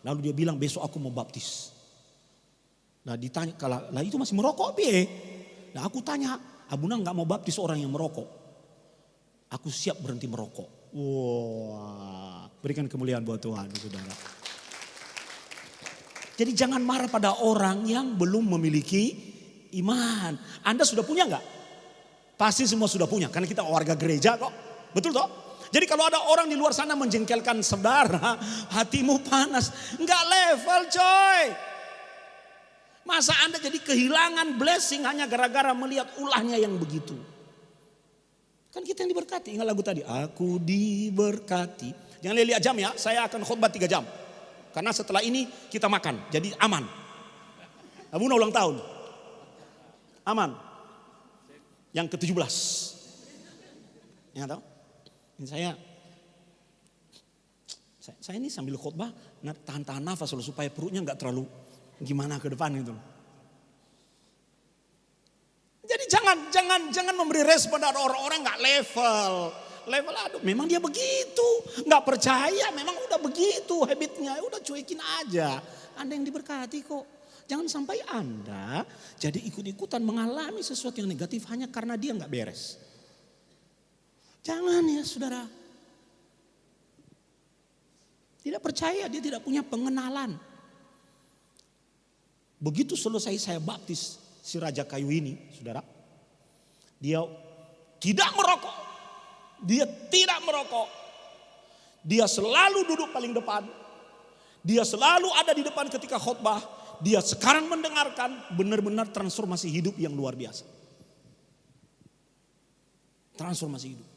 Lalu dia bilang besok aku mau baptis. Nah ditanya, lah itu masih merokok piye? Nah aku tanya, Abuna nggak mau baptis orang yang merokok. Aku siap berhenti merokok. Wah, berikan kemuliaan buat Tuhan, saudara. Jadi jangan marah pada orang yang belum memiliki iman. Anda sudah punya nggak? Pasti semua sudah punya, karena kita warga gereja kok. Betul toh? Jadi kalau ada orang di luar sana menjengkelkan saudara, hatimu panas. Nggak level coy. Masa Anda jadi kehilangan blessing hanya gara-gara melihat ulahnya yang begitu. Kan kita yang diberkati. Ingat lagu tadi. Aku diberkati. Jangan lihat jam ya. Saya akan khotbah 3 jam. Karena setelah ini kita makan. Jadi aman. Abuna ulang tahun. Aman. Yang ke-17. Ingat tahu? Ini saya ini sambil khotbah. Tahan-tahan nafas supaya perutnya gak terlalu gimana ke depan itu. Jadi jangan memberi respon pada orang-orang nggak level. Level aduh memang dia begitu. Nggak percaya memang udah begitu habitnya. Udah cuekin aja. Anda yang diberkati kok. Jangan sampai Anda jadi ikut-ikutan mengalami sesuatu yang negatif hanya karena dia nggak beres. Jangan ya saudara. Tidak percaya, dia tidak punya pengenalan. Begitu selesai saya baptis si Raja Kayu ini, saudara. Dia tidak merokok. Dia tidak merokok. Dia selalu duduk paling depan. Dia selalu ada di depan ketika khotbah. Dia sekarang mendengarkan benar-benar transformasi hidup yang luar biasa. Transformasi hidup.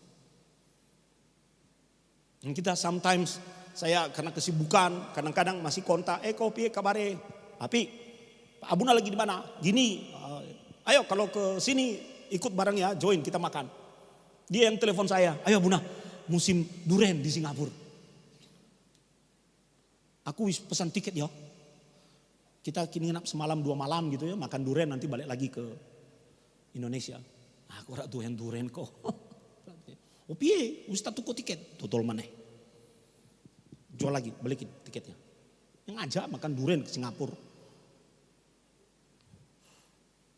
Dan kita sometimes, saya karena kesibukan, kadang-kadang masih kontak, kau piye kabare? Api, Pak Abuna lagi di mana? Gini, ayo kalau ke sini ikut bareng ya, join kita makan. Dia yang telepon saya, ayo Buna, musim duren di Singapura. Aku pesan tiket ya. Kita kini nginap semalam 2 malam gitu ya, makan duren nanti balik lagi ke Indonesia. Aku rak duren kok. Oh piye, ustaz tuku tiket, tutul maneh. Jual lagi, balikin tiketnya. Yang ajak makan duren ke Singapura.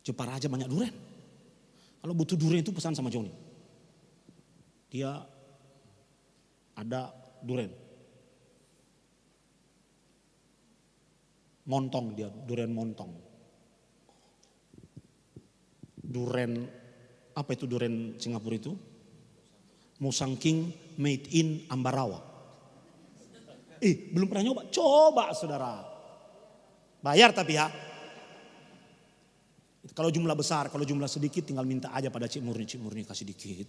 Jepara aja banyak duren. Kalau butuh duren itu pesan sama Joni. Dia ada duren. Montong dia, duren montong. Duren, apa itu duren Singapura itu? Musang King made in Ambarawa. Belum pernah nyoba, coba saudara. Bayar tapi ya. Kalau jumlah besar, kalau jumlah sedikit tinggal minta aja pada Cik Murni kasih dikit.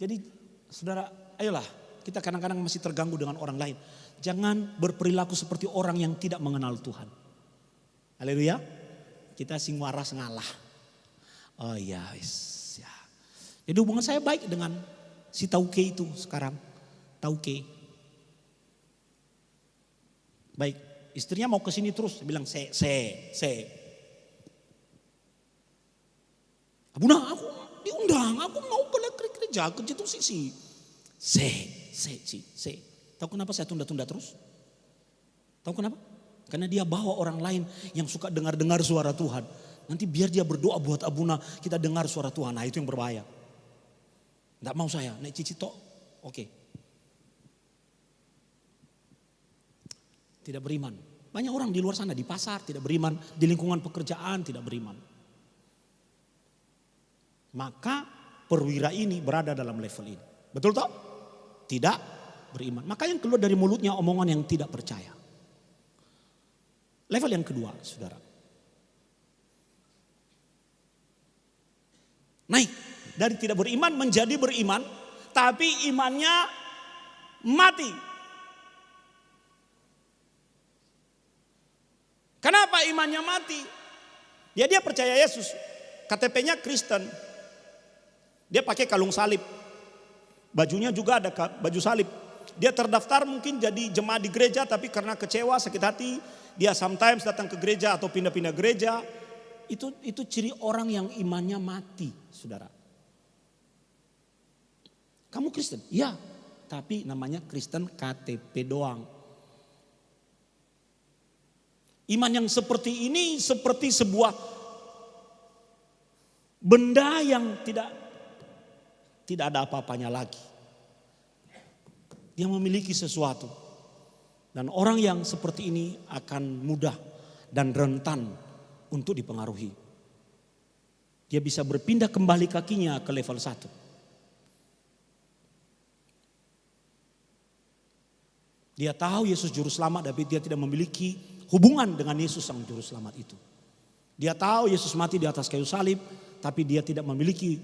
Jadi saudara, ayolah kita kadang-kadang masih terganggu dengan orang lain. Jangan berperilaku seperti orang yang tidak mengenal Tuhan. Haleluya. Kita sing waras ngalah. Oh iya, ya. Jadi hubungan saya baik dengan si Tauke itu sekarang. Tauke. Baik, istrinya mau ke sini terus, bilang se. Abuna, aku diundang, aku mau balik gereja ke situ sisi. Se. Tahu kenapa saya tunda-tunda terus? Tahu kenapa? Karena dia bawa orang lain yang suka dengar-dengar suara Tuhan. Nanti biar dia berdoa buat Abuna, kita dengar suara Tuhan. Nah itu yang berbahaya. Enggak mau saya, naik cici tok. Oke. Tidak beriman. Banyak orang di luar sana, di pasar tidak beriman, di lingkungan pekerjaan tidak beriman. Maka perwira ini berada dalam level ini. Betul toh? Tidak beriman. Maka yang keluar dari mulutnya omongan yang tidak percaya. Level yang kedua, saudara. Naik dari tidak beriman menjadi beriman, tapi imannya mati. Kenapa imannya mati? Ya dia percaya Yesus. KTP-nya Kristen. Dia pakai kalung salib. Bajunya juga ada baju salib. Dia terdaftar mungkin jadi jemaat di gereja, tapi karena kecewa, sakit hati, dia sometimes datang ke gereja atau pindah-pindah gereja. Itu ciri orang yang imannya mati, saudara. Kamu Kristen? Ya, tapi namanya Kristen KTP doang. Iman yang seperti ini seperti sebuah benda yang tidak ada apa-apanya lagi. Dia memiliki sesuatu. Dan orang yang seperti ini akan mudah dan rentan untuk dipengaruhi. Dia bisa berpindah kembali kakinya ke level 1. Dia tahu Yesus juru selamat, tapi dia tidak memiliki hubungan dengan Yesus sang juru selamat itu. Dia tahu Yesus mati di atas kayu salib, tapi dia tidak memiliki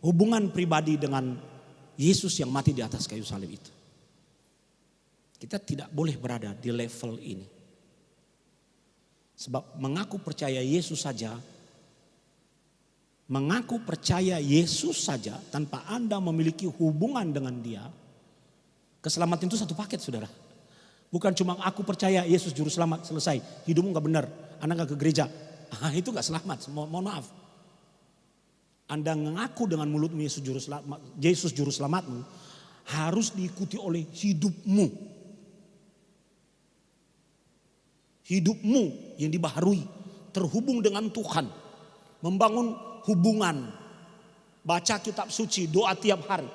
hubungan pribadi dengan Yesus yang mati di atas kayu salib itu. Kita tidak boleh berada di level ini. Sebab mengaku percaya Yesus saja tanpa Anda memiliki hubungan dengan dia, keselamatan itu satu paket, saudara. Bukan cuma aku percaya Yesus juru selamat, selesai. Hidupmu gak benar. Anda nggak ke gereja, itu nggak selamat. Mohon maaf. Anda mengaku dengan mulutmu Yesus juru selamatmu, harus diikuti oleh hidupmu. Hidupmu yang dibaharui, terhubung dengan Tuhan, membangun hubungan, baca kitab suci, doa tiap hari.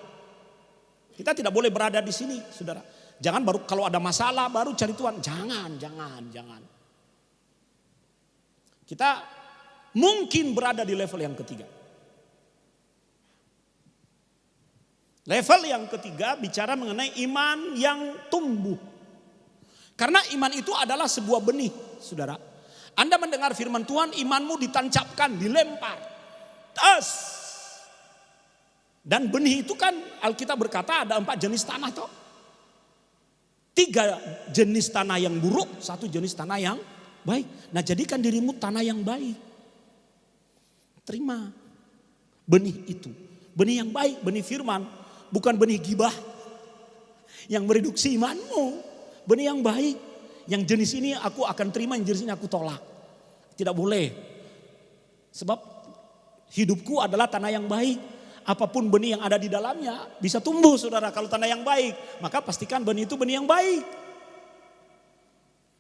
Kita tidak boleh berada di sini, saudara. Jangan baru kalau ada masalah baru cari Tuhan. Jangan. Kita mungkin berada di level yang ketiga. Level yang ketiga bicara mengenai iman yang tumbuh. Karena iman itu adalah sebuah benih, saudara. Anda mendengar firman Tuhan, imanmu ditancapkan, dilempar. Dan benih itu kan Alkitab berkata ada 4 jenis tanah toh. 3 jenis tanah yang buruk, 1 jenis tanah yang baik. Nah, jadikan dirimu tanah yang baik. Terima benih itu. Benih yang baik, benih firman. Bukan benih gibah yang mereduksi imanmu. Benih yang baik. Yang jenis ini aku akan terima, yang jenis ini aku tolak. Tidak boleh. Sebab hidupku adalah tanah yang baik. Apapun benih yang ada di dalamnya bisa tumbuh, saudara. Kalau tanah yang baik, maka pastikan benih itu benih yang baik.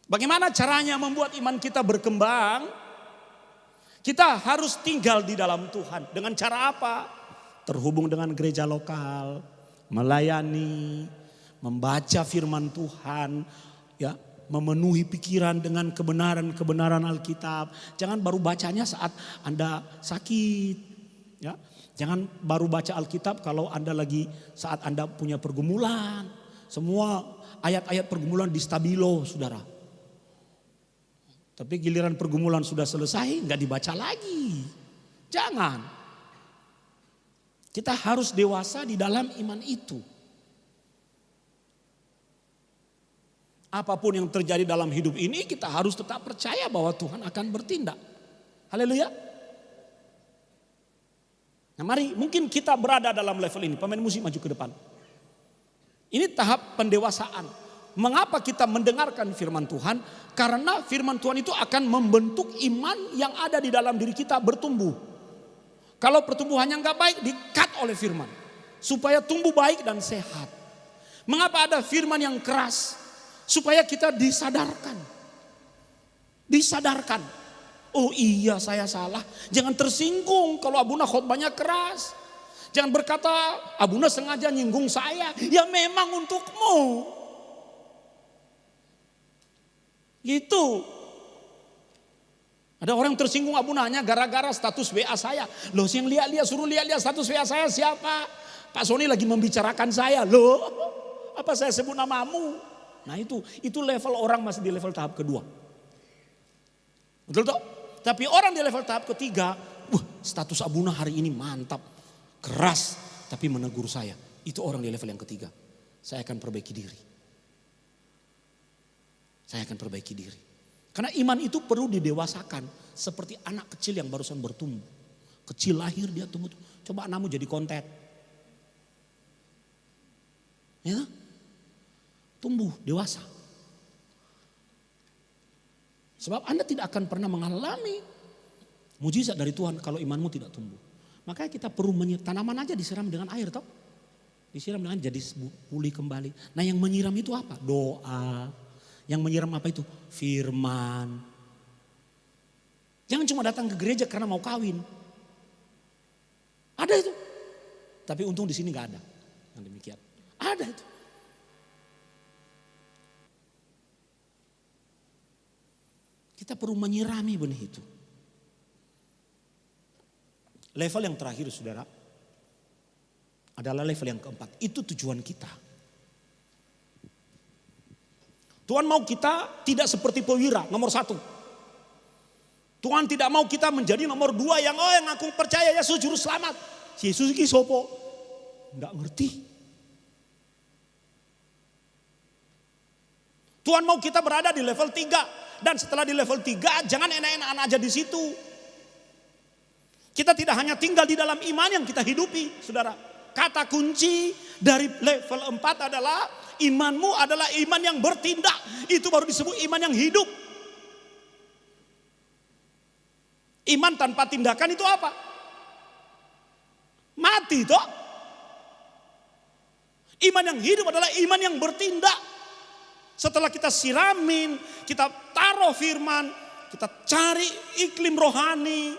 Bagaimana caranya membuat iman kita berkembang? Kita harus tinggal di dalam Tuhan. Dengan cara apa? Terhubung dengan gereja lokal, melayani, membaca firman Tuhan, ya, memenuhi pikiran dengan kebenaran-kebenaran Alkitab. Jangan baru bacanya saat Anda sakit, ya. Jangan baru baca Alkitab kalau Anda lagi saat Anda punya pergumulan. Semua ayat-ayat pergumulan di stabilo, saudara. Tapi giliran pergumulan sudah selesai, nggak dibaca lagi. Jangan. Kita harus dewasa di dalam iman itu. Apapun yang terjadi dalam hidup ini, kita harus tetap percaya bahwa Tuhan akan bertindak. Haleluya. Nah, mari, mungkin kita berada dalam level ini. Pemain musik maju ke depan. Ini tahap pendewasaan. Mengapa kita mendengarkan firman Tuhan? Karena firman Tuhan itu akan membentuk iman yang ada di dalam diri kita bertumbuh. Kalau pertumbuhannya nggak baik, di-cut oleh firman. Supaya tumbuh baik dan sehat. Mengapa ada firman yang keras? Supaya kita disadarkan. Disadarkan. Oh iya, saya salah. Jangan tersinggung kalau Abuna khotbahnya keras. Jangan berkata Abuna sengaja nyinggung saya. Ya memang untukmu. Gitu. Ada orang tersinggung Abunanya gara-gara status WA saya. Loh, yang lihat-lihat, suruh lihat-lihat status WA saya siapa? Pak Sony lagi membicarakan saya. Loh, apa saya sebut namamu? Nah itu level orang masih di level tahap kedua. Betul toh? Tapi orang di level tahap ketiga, status Abuna hari ini mantap, keras, tapi menegur saya. Itu orang di level yang ketiga. Saya akan perbaiki diri. Saya akan perbaiki diri. Karena iman itu perlu didewasakan. Seperti anak kecil yang barusan bertumbuh. Kecil lahir dia tumbuh. Coba anakmu jadi kontet. Ya, tumbuh, dewasa. Sebab Anda tidak akan pernah mengalami mujizat dari Tuhan kalau imanmu tidak tumbuh. Makanya kita perlu tanaman aja disiram dengan air toh. Disiram dengan jadi pulih kembali. Nah, yang menyiram itu apa? Doa. Yang menyiram apa itu? Firman. Jangan cuma datang ke gereja karena mau kawin. Ada itu. Tapi untung di sini nggak ada yang demikian. Ada itu. Kita perlu menyirami benih itu. Level yang terakhir, saudara, adalah level yang keempat. Itu tujuan kita. Tuhan mau kita tidak seperti pewira, nomor 1. Tuhan tidak mau kita menjadi nomor 2 yang aku percaya Yesus juru selamat. Yesus ini sopo? Enggak ngerti. Tuhan mau kita berada di level 3. Dan setelah di level 3, jangan enak-enakan aja di situ. Kita tidak hanya tinggal di dalam iman yang kita hidupi, saudara. Kata kunci dari level 4 adalah imanmu adalah iman yang bertindak. Itu baru disebut iman yang hidup. Iman tanpa tindakan itu apa? Mati toh. Iman yang hidup adalah iman yang bertindak. Setelah kita siramin, kita taruh firman, kita cari iklim rohani,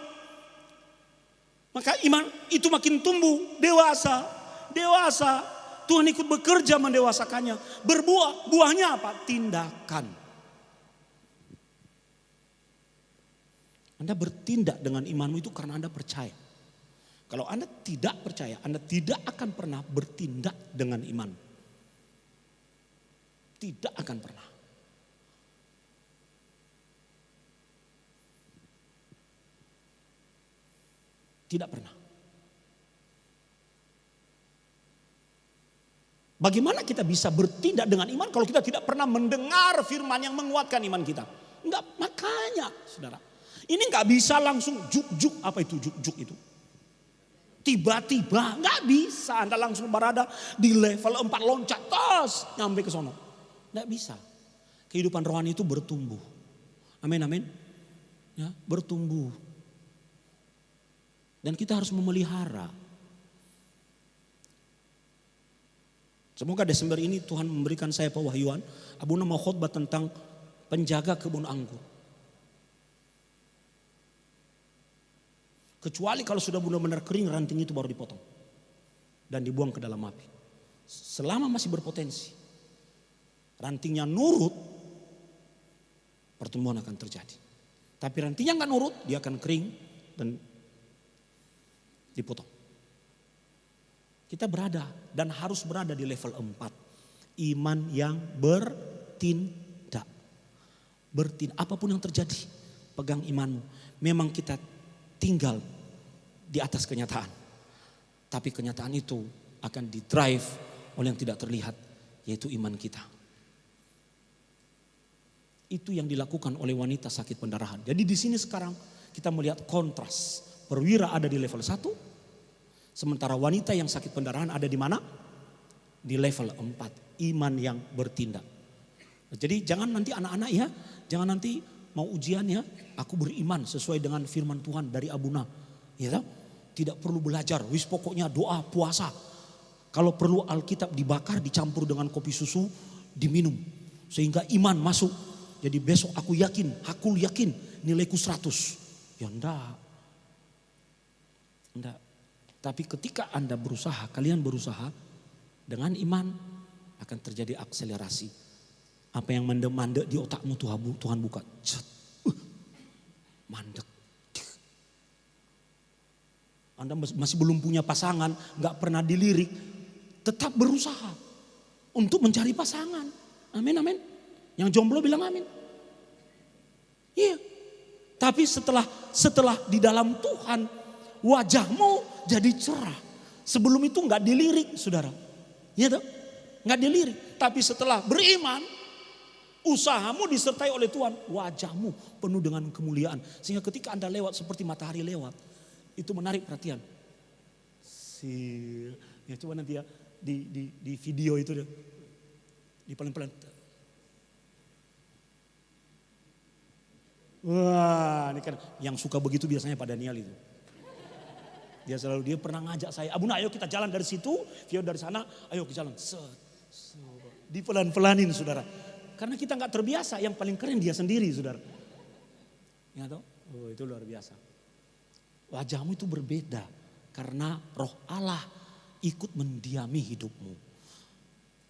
maka iman itu makin tumbuh, dewasa. Tuhan ikut bekerja mendewasakannya. Berbuah, buahnya apa? Tindakan. Anda bertindak dengan imanmu itu karena Anda percaya. Kalau Anda tidak percaya, Anda tidak akan pernah bertindak dengan iman. Tidak akan pernah. Tidak pernah. Bagaimana kita bisa bertindak dengan iman kalau kita tidak pernah mendengar firman yang menguatkan iman kita? Enggak, makanya saudara. Ini enggak bisa langsung juk-juk. Apa itu juk-juk itu? Tiba-tiba enggak bisa Anda langsung berada di level 4 loncat tos nyampe ke sono. Enggak bisa. Kehidupan rohani itu bertumbuh. Amin, amin. Ya, bertumbuh. Dan kita harus memelihara. Semoga Desember ini Tuhan memberikan saya pewahyuan. Abuna mau khotbah tentang penjaga kebun anggur. Kecuali kalau sudah benar-benar kering, ranting itu baru dipotong. Dan dibuang ke dalam api. Selama masih berpotensi. Rantingnya nurut, pertumbuhan akan terjadi. Tapi rantingnya nggak nurut, dia akan kering dan dipotong. Kita berada dan harus berada di level 4. Iman yang bertindak. Apapun yang terjadi, pegang imanmu. Memang kita tinggal di atas kenyataan. Tapi kenyataan itu akan didrive oleh yang tidak terlihat, yaitu iman kita. Itu yang dilakukan oleh wanita sakit pendarahan. Jadi di sini sekarang kita melihat kontras. Perwira ada di level 1. Sementara wanita yang sakit pendarahan ada di mana? Di level 4. Iman yang bertindak. Jadi jangan nanti anak-anak ya. Jangan nanti mau ujian ya. Aku beriman sesuai dengan firman Tuhan dari Abuna. Ya, tidak perlu belajar. Wis pokoknya doa, puasa. Kalau perlu Alkitab dibakar, dicampur dengan kopi susu, diminum. Sehingga iman masuk. Jadi besok aku yakin nilaiku 100. Ya enggak. Tapi ketika Anda berusaha, kalian berusaha dengan iman akan terjadi akselerasi. Apa yang mandek-mandek di otakmu Tuhan buka. Mandek. Anda masih belum punya pasangan, gak pernah dilirik. Tetap berusaha untuk mencari pasangan. Amin, amin. Yang jomblo bilang amin. Iya. Tapi setelah di dalam Tuhan, wajahmu jadi cerah. Sebelum itu nggak dilirik, saudara. Iya toh? Nggak dilirik. Tapi setelah beriman, usahamu disertai oleh Tuhan, wajahmu penuh dengan kemuliaan. Sehingga ketika Anda lewat seperti matahari lewat, itu menarik perhatian. Ya coba nanti ya di video itu deh. Di pelan-pelan. Wah, ini kan yang suka begitu biasanya Pak Daniel itu. Dia pernah ngajak saya, Abuna ayo kita jalan dari situ, Vio dari sana, ayo kita jalan. Di pelan-pelanin saudara. Karena kita gak terbiasa, yang paling keren dia sendiri saudara. Ya toh? Oh, itu luar biasa. Wajahmu itu berbeda karena roh Allah ikut mendiami hidupmu.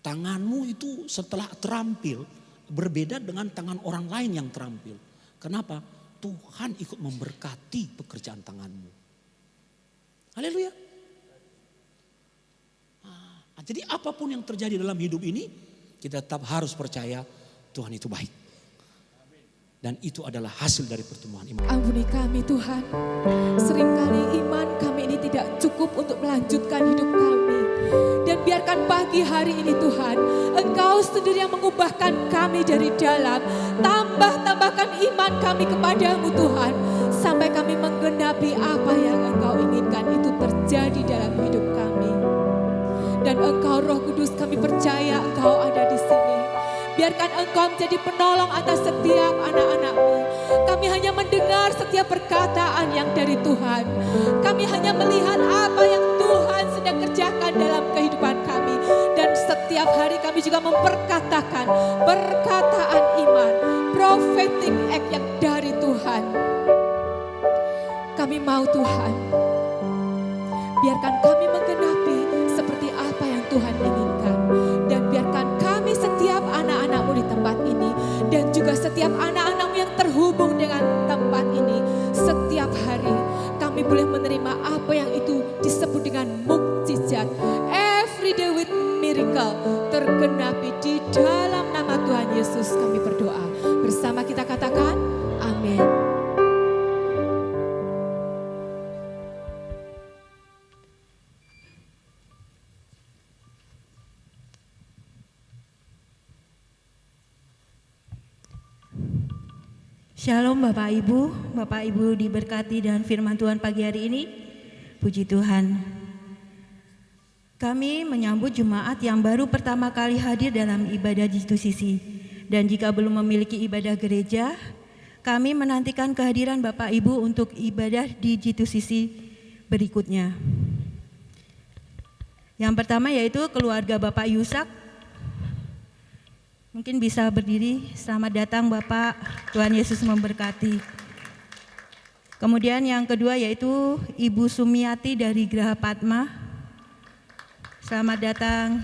Tanganmu itu setelah terampil berbeda dengan tangan orang lain yang terampil. Kenapa? Tuhan ikut memberkati pekerjaan tanganmu. Haleluya. Jadi apapun yang terjadi dalam hidup ini, kita tetap harus percaya Tuhan itu baik. Dan itu adalah hasil dari pertemuan iman. Ampuni kami Tuhan, seringkali iman kami ini tidak cukup untuk melanjutkan hidup kami. Dan biarkan pagi hari ini Tuhan, Engkau sendiri yang mengubahkan kami dari dalam. Tambahkan iman kami kepadamu Tuhan. Sampai kami menggenapi apa yang Engkau inginkan itu terjadi dalam hidup kami. Dan Engkau Roh Kudus kami percaya Engkau ada di sini. Biarkan Engkau menjadi penolong atas setiap anak-anak-Mu. Kami hanya mendengar setiap perkataan yang dari Tuhan. Kami hanya melihat apa yang Tuhan sedang kerjakan dalam kehidupan kami. Dan setiap hari kami juga memperkatakan perkataan iman, prophetic act yang dari Tuhan. Kami mau Tuhan, biarkan kami menggenapi seperti apa yang Tuhan inginkan. Dan biarkan kami setiap anak-anak-Mu di tempat ini, dan juga setiap anak-anak-Mu yang terhubung dengan tempat ini, setiap hari kami boleh menerima apa yang itu disebut dengan mukjizat. Every day with miracle tergenapi di dalam nama Tuhan Yesus kami berdoa. Bersama kita katakan, amin. Shalom Bapak Ibu diberkati dan firman Tuhan pagi hari ini. Puji Tuhan. Kami menyambut jemaat yang baru pertama kali hadir dalam ibadah G2CC. Dan jika belum memiliki ibadah gereja, kami menantikan kehadiran Bapak Ibu untuk ibadah di G2CC berikutnya. Yang pertama yaitu keluarga Bapak Yusak. Mungkin bisa berdiri. Selamat datang Bapak, Tuhan Yesus memberkati. Kemudian yang kedua yaitu Ibu Sumiati dari Geraha Padma. Selamat datang.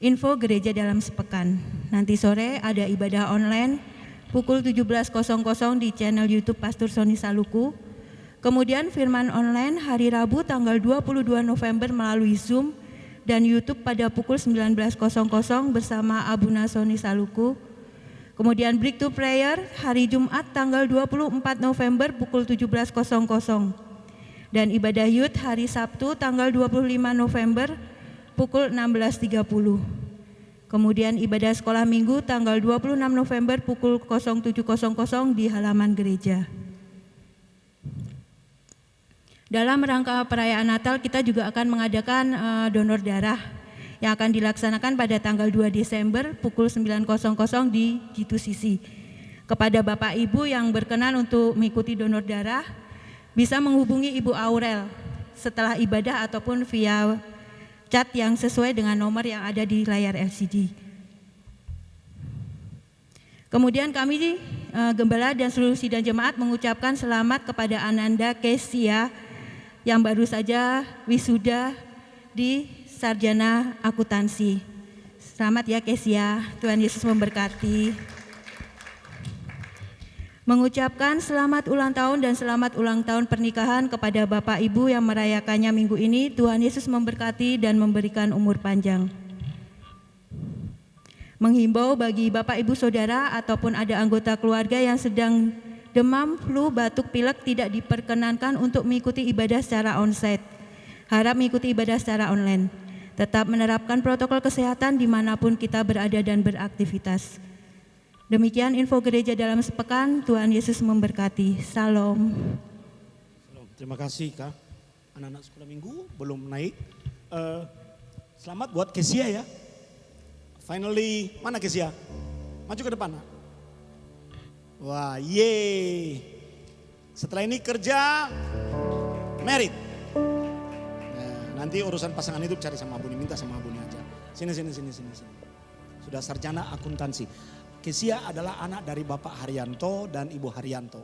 Info gereja dalam sepekan. Nanti sore ada ibadah online pukul 17.00 di channel YouTube Pastor Sony Saluku. Kemudian firman online hari Rabu tanggal 22 November melalui Zoom dan YouTube pada pukul 19.00 bersama Abuna Sony Saluku. Kemudian Breakthrough Prayer hari Jumat tanggal 24 November pukul 17.00. Dan ibadah Youth hari Sabtu tanggal 25 November pukul 16.30. Kemudian ibadah sekolah minggu tanggal 26 November pukul 07.00 di halaman gereja. Dalam rangka perayaan Natal kita juga akan mengadakan donor darah yang akan dilaksanakan pada tanggal 2 Desember pukul 9.00 di G2CC. Kepada Bapak Ibu yang berkenan untuk mengikuti donor darah, bisa menghubungi Ibu Aurel setelah ibadah ataupun via chat yang sesuai dengan nomor yang ada di layar LCD. Kemudian kami Gembala dan seluruh sidang jemaat mengucapkan selamat kepada Ananda Kesia yang baru saja wisuda di Sarjana Akuntansi. Selamat ya Kesia, Tuhan Yesus memberkati. Mengucapkan selamat ulang tahun dan selamat ulang tahun pernikahan kepada Bapak Ibu yang merayakannya minggu ini. Tuhan Yesus memberkati dan memberikan umur panjang. Menghimbau bagi Bapak Ibu Saudara ataupun ada anggota keluarga yang sedang demam, flu, batuk, pilek tidak diperkenankan untuk mengikuti ibadah secara onsite. Harap mengikuti ibadah secara online. Tetap menerapkan protokol kesehatan dimanapun kita berada dan beraktivitas. Demikian info gereja dalam sepekan. Tuhan Yesus memberkati. Salam. Terima kasih Kak. Anak-anak sekolah minggu belum naik. Selamat buat Kesia ya. Finally, mana Kesia? Maju ke depan. Wah, yeay. Setelah ini kerja, merit. Nah, nanti urusan pasangan hidup cari sama Abuni, minta sama Abuni aja. Sini. Sudah sarjana akuntansi. Kesia adalah anak dari Bapak Haryanto dan Ibu Haryanto.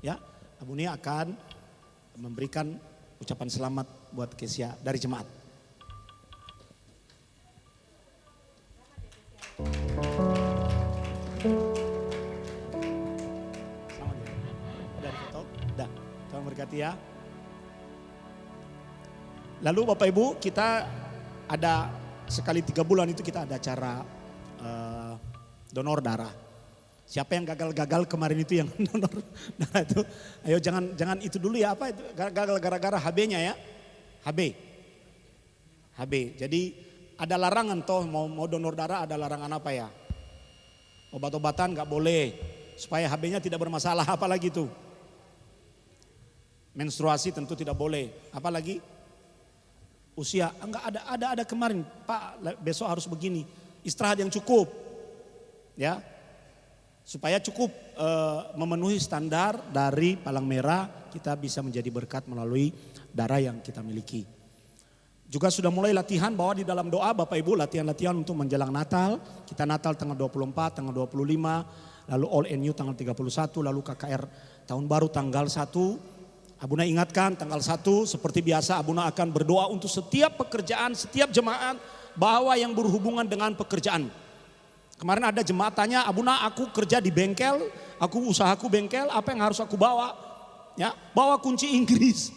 Ya, Abuni akan memberikan ucapan selamat buat Kesia dari jemaat. Tuhan berkati ya. Lalu Bapak Ibu kita ada sekali 3 bulan itu kita ada acara donor darah. Siapa yang gagal kemarin itu yang donor darah itu? Ayo jangan itu dulu ya, apa itu gagal gara-gara HB-nya ya? HB. Jadi ada larangan toh mau donor darah, ada larangan apa ya? Obat-obatan nggak boleh supaya HB-nya tidak bermasalah, apalagi itu. Menstruasi tentu tidak boleh, apalagi usia. Enggak ada kemarin, Pak besok harus begini, istirahat yang cukup. Ya. Supaya cukup memenuhi standar dari Palang Merah, kita bisa menjadi berkat melalui darah yang kita miliki. Juga sudah mulai latihan bahwa di dalam doa Bapak Ibu latihan-latihan untuk menjelang Natal. Kita Natal tanggal 24, tanggal 25, lalu All and New tanggal 31, lalu KKR Tahun Baru tanggal 1. Abuna ingatkan tanggal 1 seperti biasa Abuna akan berdoa untuk setiap pekerjaan, setiap jemaat bahwa yang berhubungan dengan pekerjaan. Kemarin ada jemaat tanya, Abuna aku kerja di bengkel, aku usahaku bengkel, apa yang harus aku bawa? Ya, bawa kunci Inggris.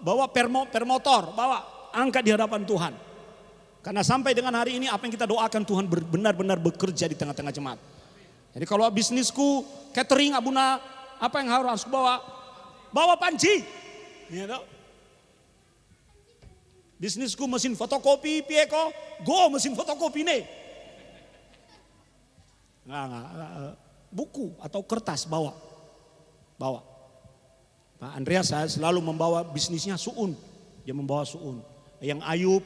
bawa permotor, bawa angkat di hadapan Tuhan. Karena sampai dengan hari ini apa yang kita doakan Tuhan benar-benar bekerja di tengah-tengah jemaat. Jadi kalau bisnisku catering Abuna, apa yang harus bawa? Bawa panci. Ya, bisnisku mesin fotokopi, pieko, go mesin fotokopi nih. Buku atau kertas bawa. Pak Andreas saya selalu membawa bisnisnya suun. Dia membawa suun. Yang Ayub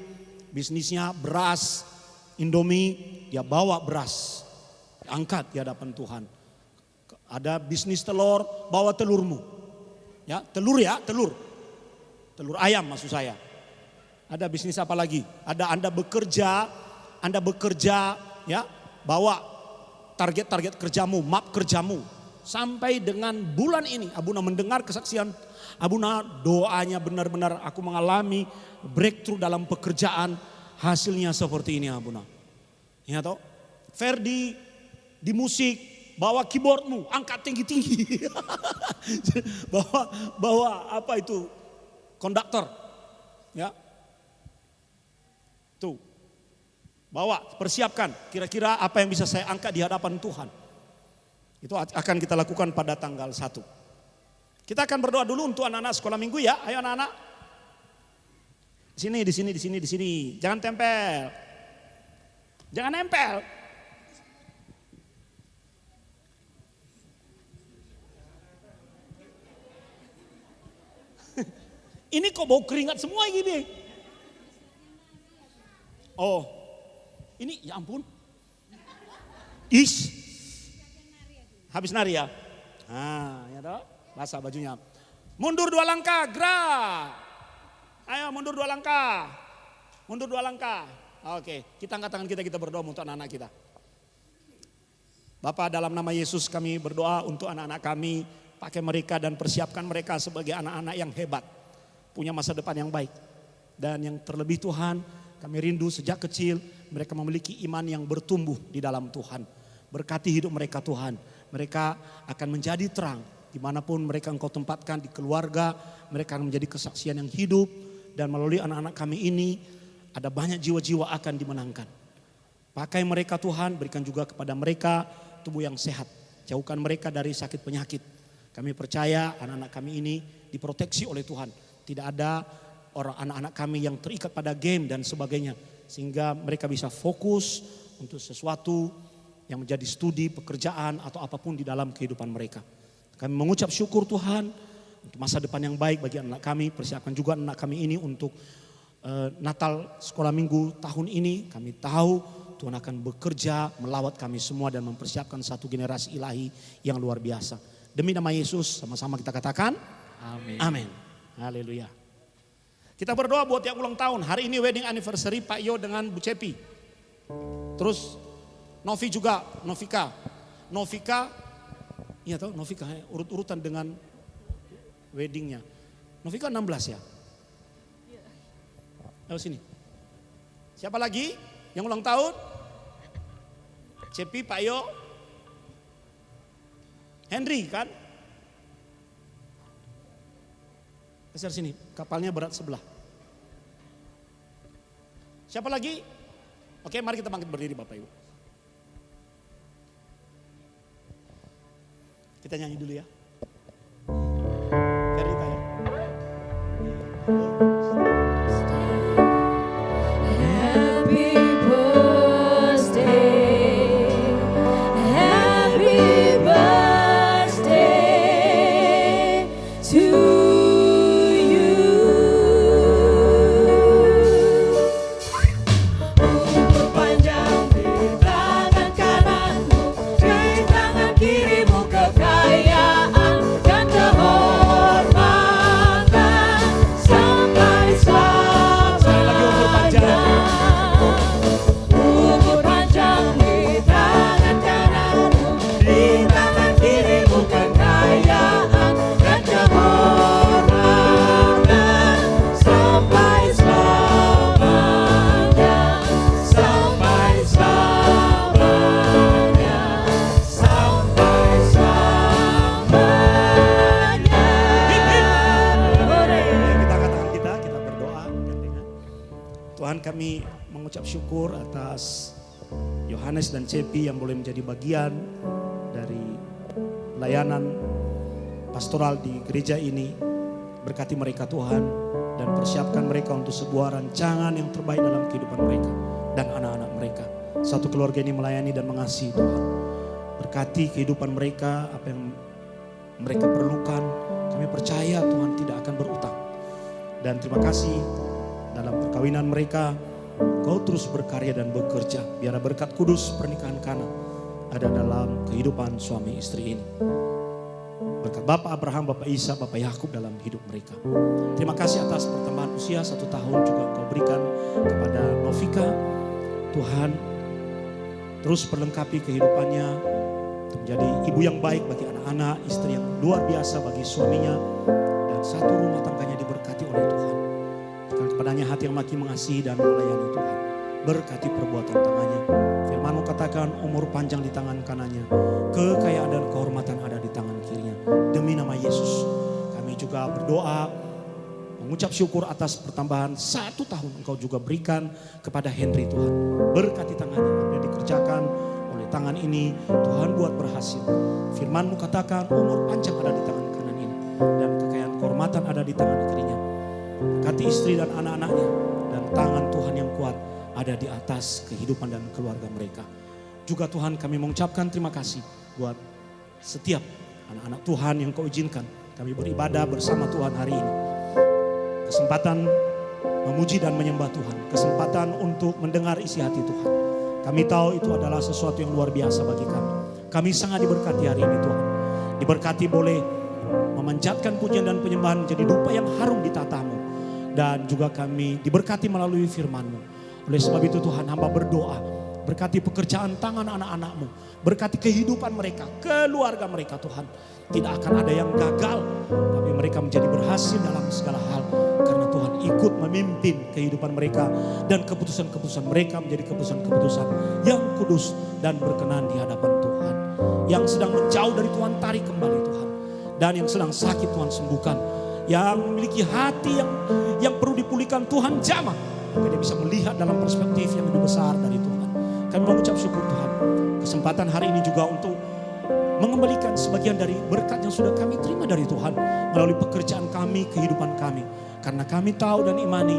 bisnisnya beras, Indomie, dia bawa beras. Angkat di hadapan Tuhan. Ada bisnis telur, bawa telurmu. Ya, telur. Telur ayam maksud saya. Ada bisnis apa lagi? Ada Anda bekerja ya, bawa target-target kerjamu, map kerjamu. Sampai dengan bulan ini Abuna mendengar kesaksian Abuna, doanya benar-benar aku mengalami breakthrough dalam pekerjaan, hasilnya seperti ini Abuna. Ya toh? Ferdi di musik, bawa keyboardmu, angkat tinggi-tinggi. bawa apa itu? Konduktor. Ya. Tuh. Bawa, persiapkan kira-kira apa yang bisa saya angkat di hadapan Tuhan. Itu akan kita lakukan pada tanggal 1. Kita akan berdoa dulu untuk anak-anak sekolah minggu ya. Ayo anak-anak. Di sini. Jangan tempel. Jangan nempel. Ini kok bau keringat semua gini. Oh. Ini ya ampun. Habis nari ya. Ya toh, basah bajunya. Mundur 2 langkah, gerak. Ayo mundur 2 langkah. Oke, kita angkat tangan kita berdoa untuk anak-anak kita. Bapa, dalam nama Yesus kami berdoa untuk anak-anak kami. Pakai mereka dan persiapkan mereka sebagai anak-anak yang hebat. Punya masa depan yang baik. Dan yang terlebih Tuhan, kami rindu sejak kecil mereka memiliki iman yang bertumbuh di dalam Tuhan. Berkati hidup mereka Tuhan. Mereka akan menjadi terang dimanapun mereka Engkau tempatkan di keluarga. Mereka akan menjadi kesaksian yang hidup. Dan melalui anak-anak kami ini ada banyak jiwa-jiwa akan dimenangkan. Pakai mereka Tuhan, berikan juga kepada mereka tubuh yang sehat. Jauhkan mereka dari sakit penyakit. Kami percaya anak-anak kami ini diproteksi oleh Tuhan. Tidak ada orang anak-anak kami yang terikat pada game dan sebagainya. Sehingga mereka bisa fokus untuk sesuatu yang menjadi studi, pekerjaan atau apapun di dalam kehidupan mereka. Kami mengucap syukur Tuhan untuk masa depan yang baik bagi anak kami. Persiapkan juga anak kami ini untuk Natal sekolah minggu tahun ini. Kami tahu Tuhan akan bekerja melawat kami semua dan mempersiapkan satu generasi ilahi yang luar biasa. Demi nama Yesus sama-sama kita katakan Amin. Amin. Haleluya. Kita berdoa buat yang ulang tahun. Hari ini wedding anniversary Pak Yo dengan Bu Cepi. Terus Novi juga, Novika, iya tahu Novika urut-urutan dengan weddingnya. Novika 16 ya? Ayo sini. Siapa lagi yang ulang tahun? Cepi, Pak Yo, Henry kan? Geser sini, kapalnya berat sebelah. Siapa lagi? Oke, mari kita bangkit berdiri Bapak Ibu. Kita nyanyi dulu ya. Cerita ya. Happy birthday, happy birthday to you. Umur panjang di tangan mengucap syukur atas Yohanes dan Cepi yang boleh menjadi bagian dari layanan pastoral di gereja ini. Berkati mereka Tuhan dan persiapkan mereka untuk sebuah rancangan yang terbaik dalam kehidupan mereka dan anak-anak mereka. Satu keluarga ini melayani dan mengasihi Tuhan. Berkati kehidupan mereka, apa yang mereka perlukan. Kami percaya Tuhan tidak akan berutang. Dan terima kasih dalam perkawinan mereka, Kau terus berkarya dan bekerja. Biar berkat kudus pernikahan Kana ada dalam kehidupan suami istri ini. Berkat Bapak Abraham, Bapak Ishak, Bapak Yakub dalam hidup mereka. Terima kasih atas pertambahan usia 1 tahun juga Kau berikan kepada Novika. Tuhan terus perlengkapi kehidupannya menjadi ibu yang baik bagi anak-anak, istri yang luar biasa bagi suaminya, dan satu rumah tangganya diberkati oleh Tuhan. Berikan kepadanya hati yang makin mengasihi dan melayani Tuhan. Berkati perbuatan tangannya. Firman-Mu katakan umur panjang di tangan kanannya, kekayaan dan kehormatan ada di tangan kirinya. Demi nama Yesus kami juga berdoa, mengucap syukur atas pertambahan 1 tahun Engkau juga berikan kepada Henry Tuhan. Berkati tangannya, apa yang dikerjakan oleh tangan ini Tuhan buat berhasil. Firman-Mu katakan umur panjang ada di tangan kanan ini dan kekayaan kehormatan ada di tangan kirinya. Berkati istri dan anak-anaknya, dan tangan Tuhan yang kuat ada di atas kehidupan dan keluarga mereka. Juga Tuhan kami mengucapkan terima kasih buat setiap anak-anak Tuhan yang Kau izinkan kami beribadah bersama Tuhan hari ini. Kesempatan memuji dan menyembah Tuhan, kesempatan untuk mendengar isi hati Tuhan. Kami tahu itu adalah sesuatu yang luar biasa bagi kami. Kami sangat diberkati hari ini Tuhan. Diberkati boleh memanjatkan pujian dan penyembahan menjadi dupa yang harum di tatamu. Dan juga kami diberkati melalui firman-Mu. Oleh sebab itu Tuhan, hamba berdoa, berkati pekerjaan tangan anak-anak-Mu, berkati kehidupan mereka, keluarga mereka Tuhan. Tidak akan ada yang gagal, tapi mereka menjadi berhasil dalam segala hal. Karena Tuhan ikut memimpin kehidupan mereka, dan keputusan-keputusan mereka menjadi keputusan-keputusan yang kudus dan berkenan di hadapan Tuhan. Yang sedang menjauh dari Tuhan, tarik kembali Tuhan. Dan yang sedang sakit Tuhan sembuhkan. Yang memiliki hati yang perlu dipulihkan Tuhan jamah, agar dia bisa melihat dalam perspektif yang lebih besar dari Tuhan. Kami mengucap syukur Tuhan. Kesempatan hari ini juga untuk mengembalikan sebagian dari berkat yang sudah kami terima dari Tuhan melalui pekerjaan kami, kehidupan kami. Karena kami tahu dan imani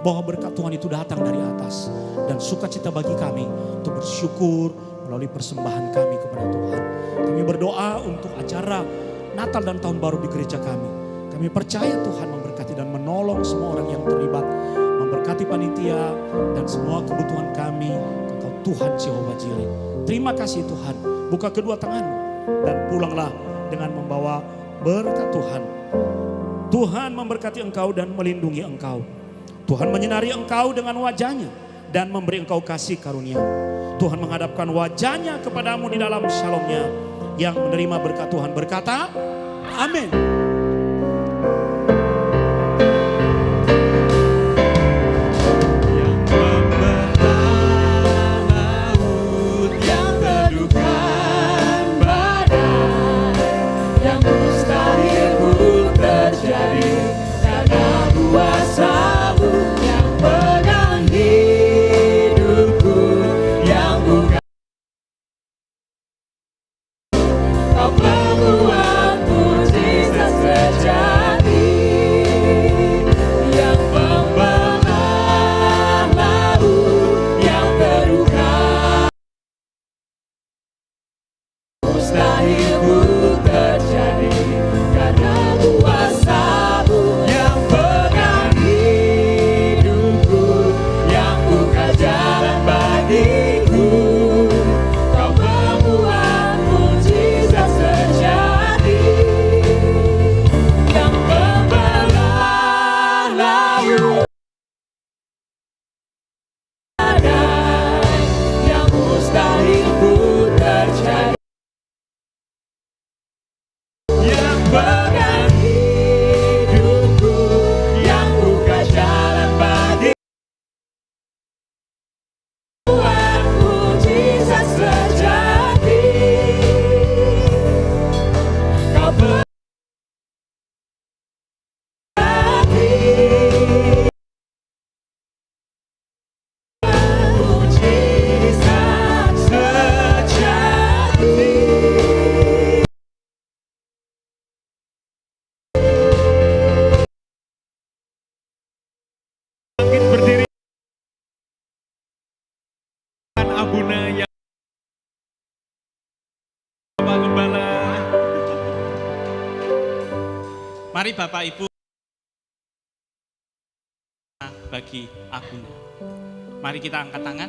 bahwa berkat Tuhan itu datang dari atas. Dan sukacita bagi kami untuk bersyukur melalui persembahan kami kepada Tuhan. Kami berdoa untuk acara Natal dan Tahun Baru di gereja kami. Kami percaya Tuhan memberkati dan menolong semua orang yang terlibat. Memberkati panitia dan semua kebutuhan kami. Engkau Tuhan Jehovah Jireh. Terima kasih Tuhan. Buka kedua tanganmu dan pulanglah dengan membawa berkat Tuhan. Tuhan memberkati engkau dan melindungi engkau. Tuhan menyinari engkau dengan wajahnya dan memberi engkau kasih karunia. Tuhan menghadapkan wajahnya kepadamu di dalam shalomnya. Yang menerima berkat Tuhan berkata, amin. Kau membuatku Jesus Mari Bapak Ibu bagi Abuna. Mari kita angkat tangan.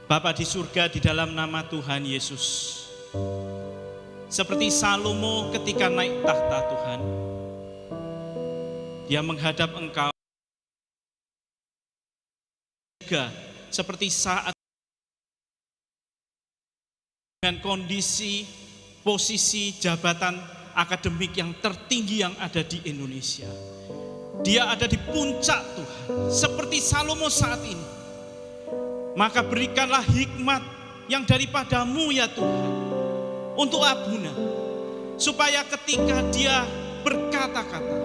Bapa di surga, di dalam nama Tuhan Yesus, seperti Salomo ketika naik tahta Tuhan, dia menghadap Engkau. Juga seperti saat dengan kondisi, posisi, jabatan akademik yang tertinggi yang ada di Indonesia. Dia ada di puncak Tuhan, seperti Salomo saat ini. Maka berikanlah hikmat yang daripadamu ya Tuhan, untuk Abuna. Supaya ketika dia berkata-kata,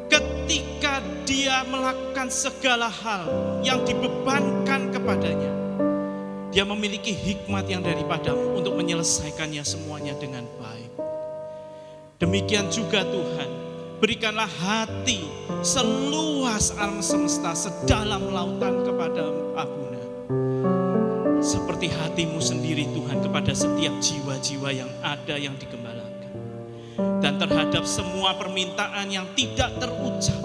ketika dia melakukan segala hal yang dibebankan kepadanya, dia memiliki hikmat yang daripadamu untuk menyelesaikannya semuanya dengan baik. Demikian juga Tuhan, berikanlah hati seluas alam semesta, sedalam lautan kepada Abuna. Seperti hatimu sendiri Tuhan kepada setiap jiwa-jiwa yang ada yang digembalakan. Dan terhadap semua permintaan yang tidak terucap,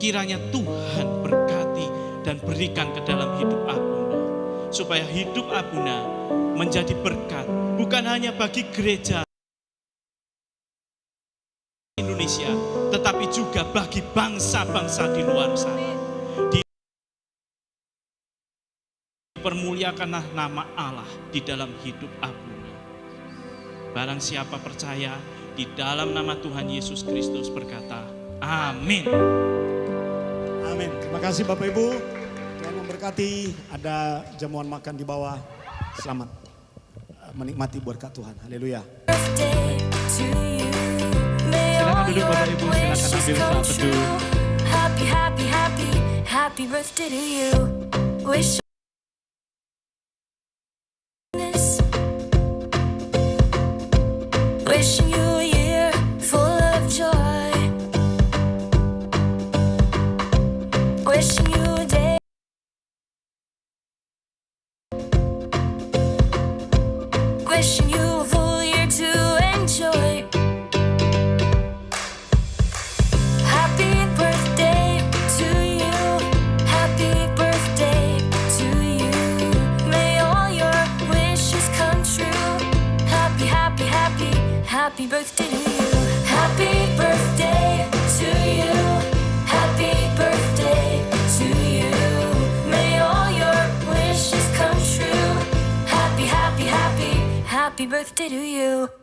kiranya Tuhan berkati dan berikan ke dalam hidup Abuna. Supaya hidup Abuna menjadi berkat, bukan hanya bagi gereja Indonesia, tetapi juga bagi bangsa-bangsa di luar sana. Permuliakanlah nama Allah di dalam hidup Abuna. Barang siapa percaya, di dalam nama Tuhan Yesus Kristus berkata, amin. Amin. Terima kasih Bapak Ibu. Tuhan memberkati. Ada jamuan makan di bawah. Selamat menikmati berkat Tuhan. Haleluya. Silakan duduk Bapak Ibu, silakan ambil saat teduh. Happy, happy, happy, happy birthday to you. Wish wishing you a year full of joy. Wishing you a day. Wishing you a full year to enjoy. Happy birthday to you. Happy birthday to you. May all your wishes come true. Happy, happy, happy, happy birthday to you. Happy birthday to you. Happy birthday to you. May all your wishes come true. Happy, happy, happy, happy birthday to you.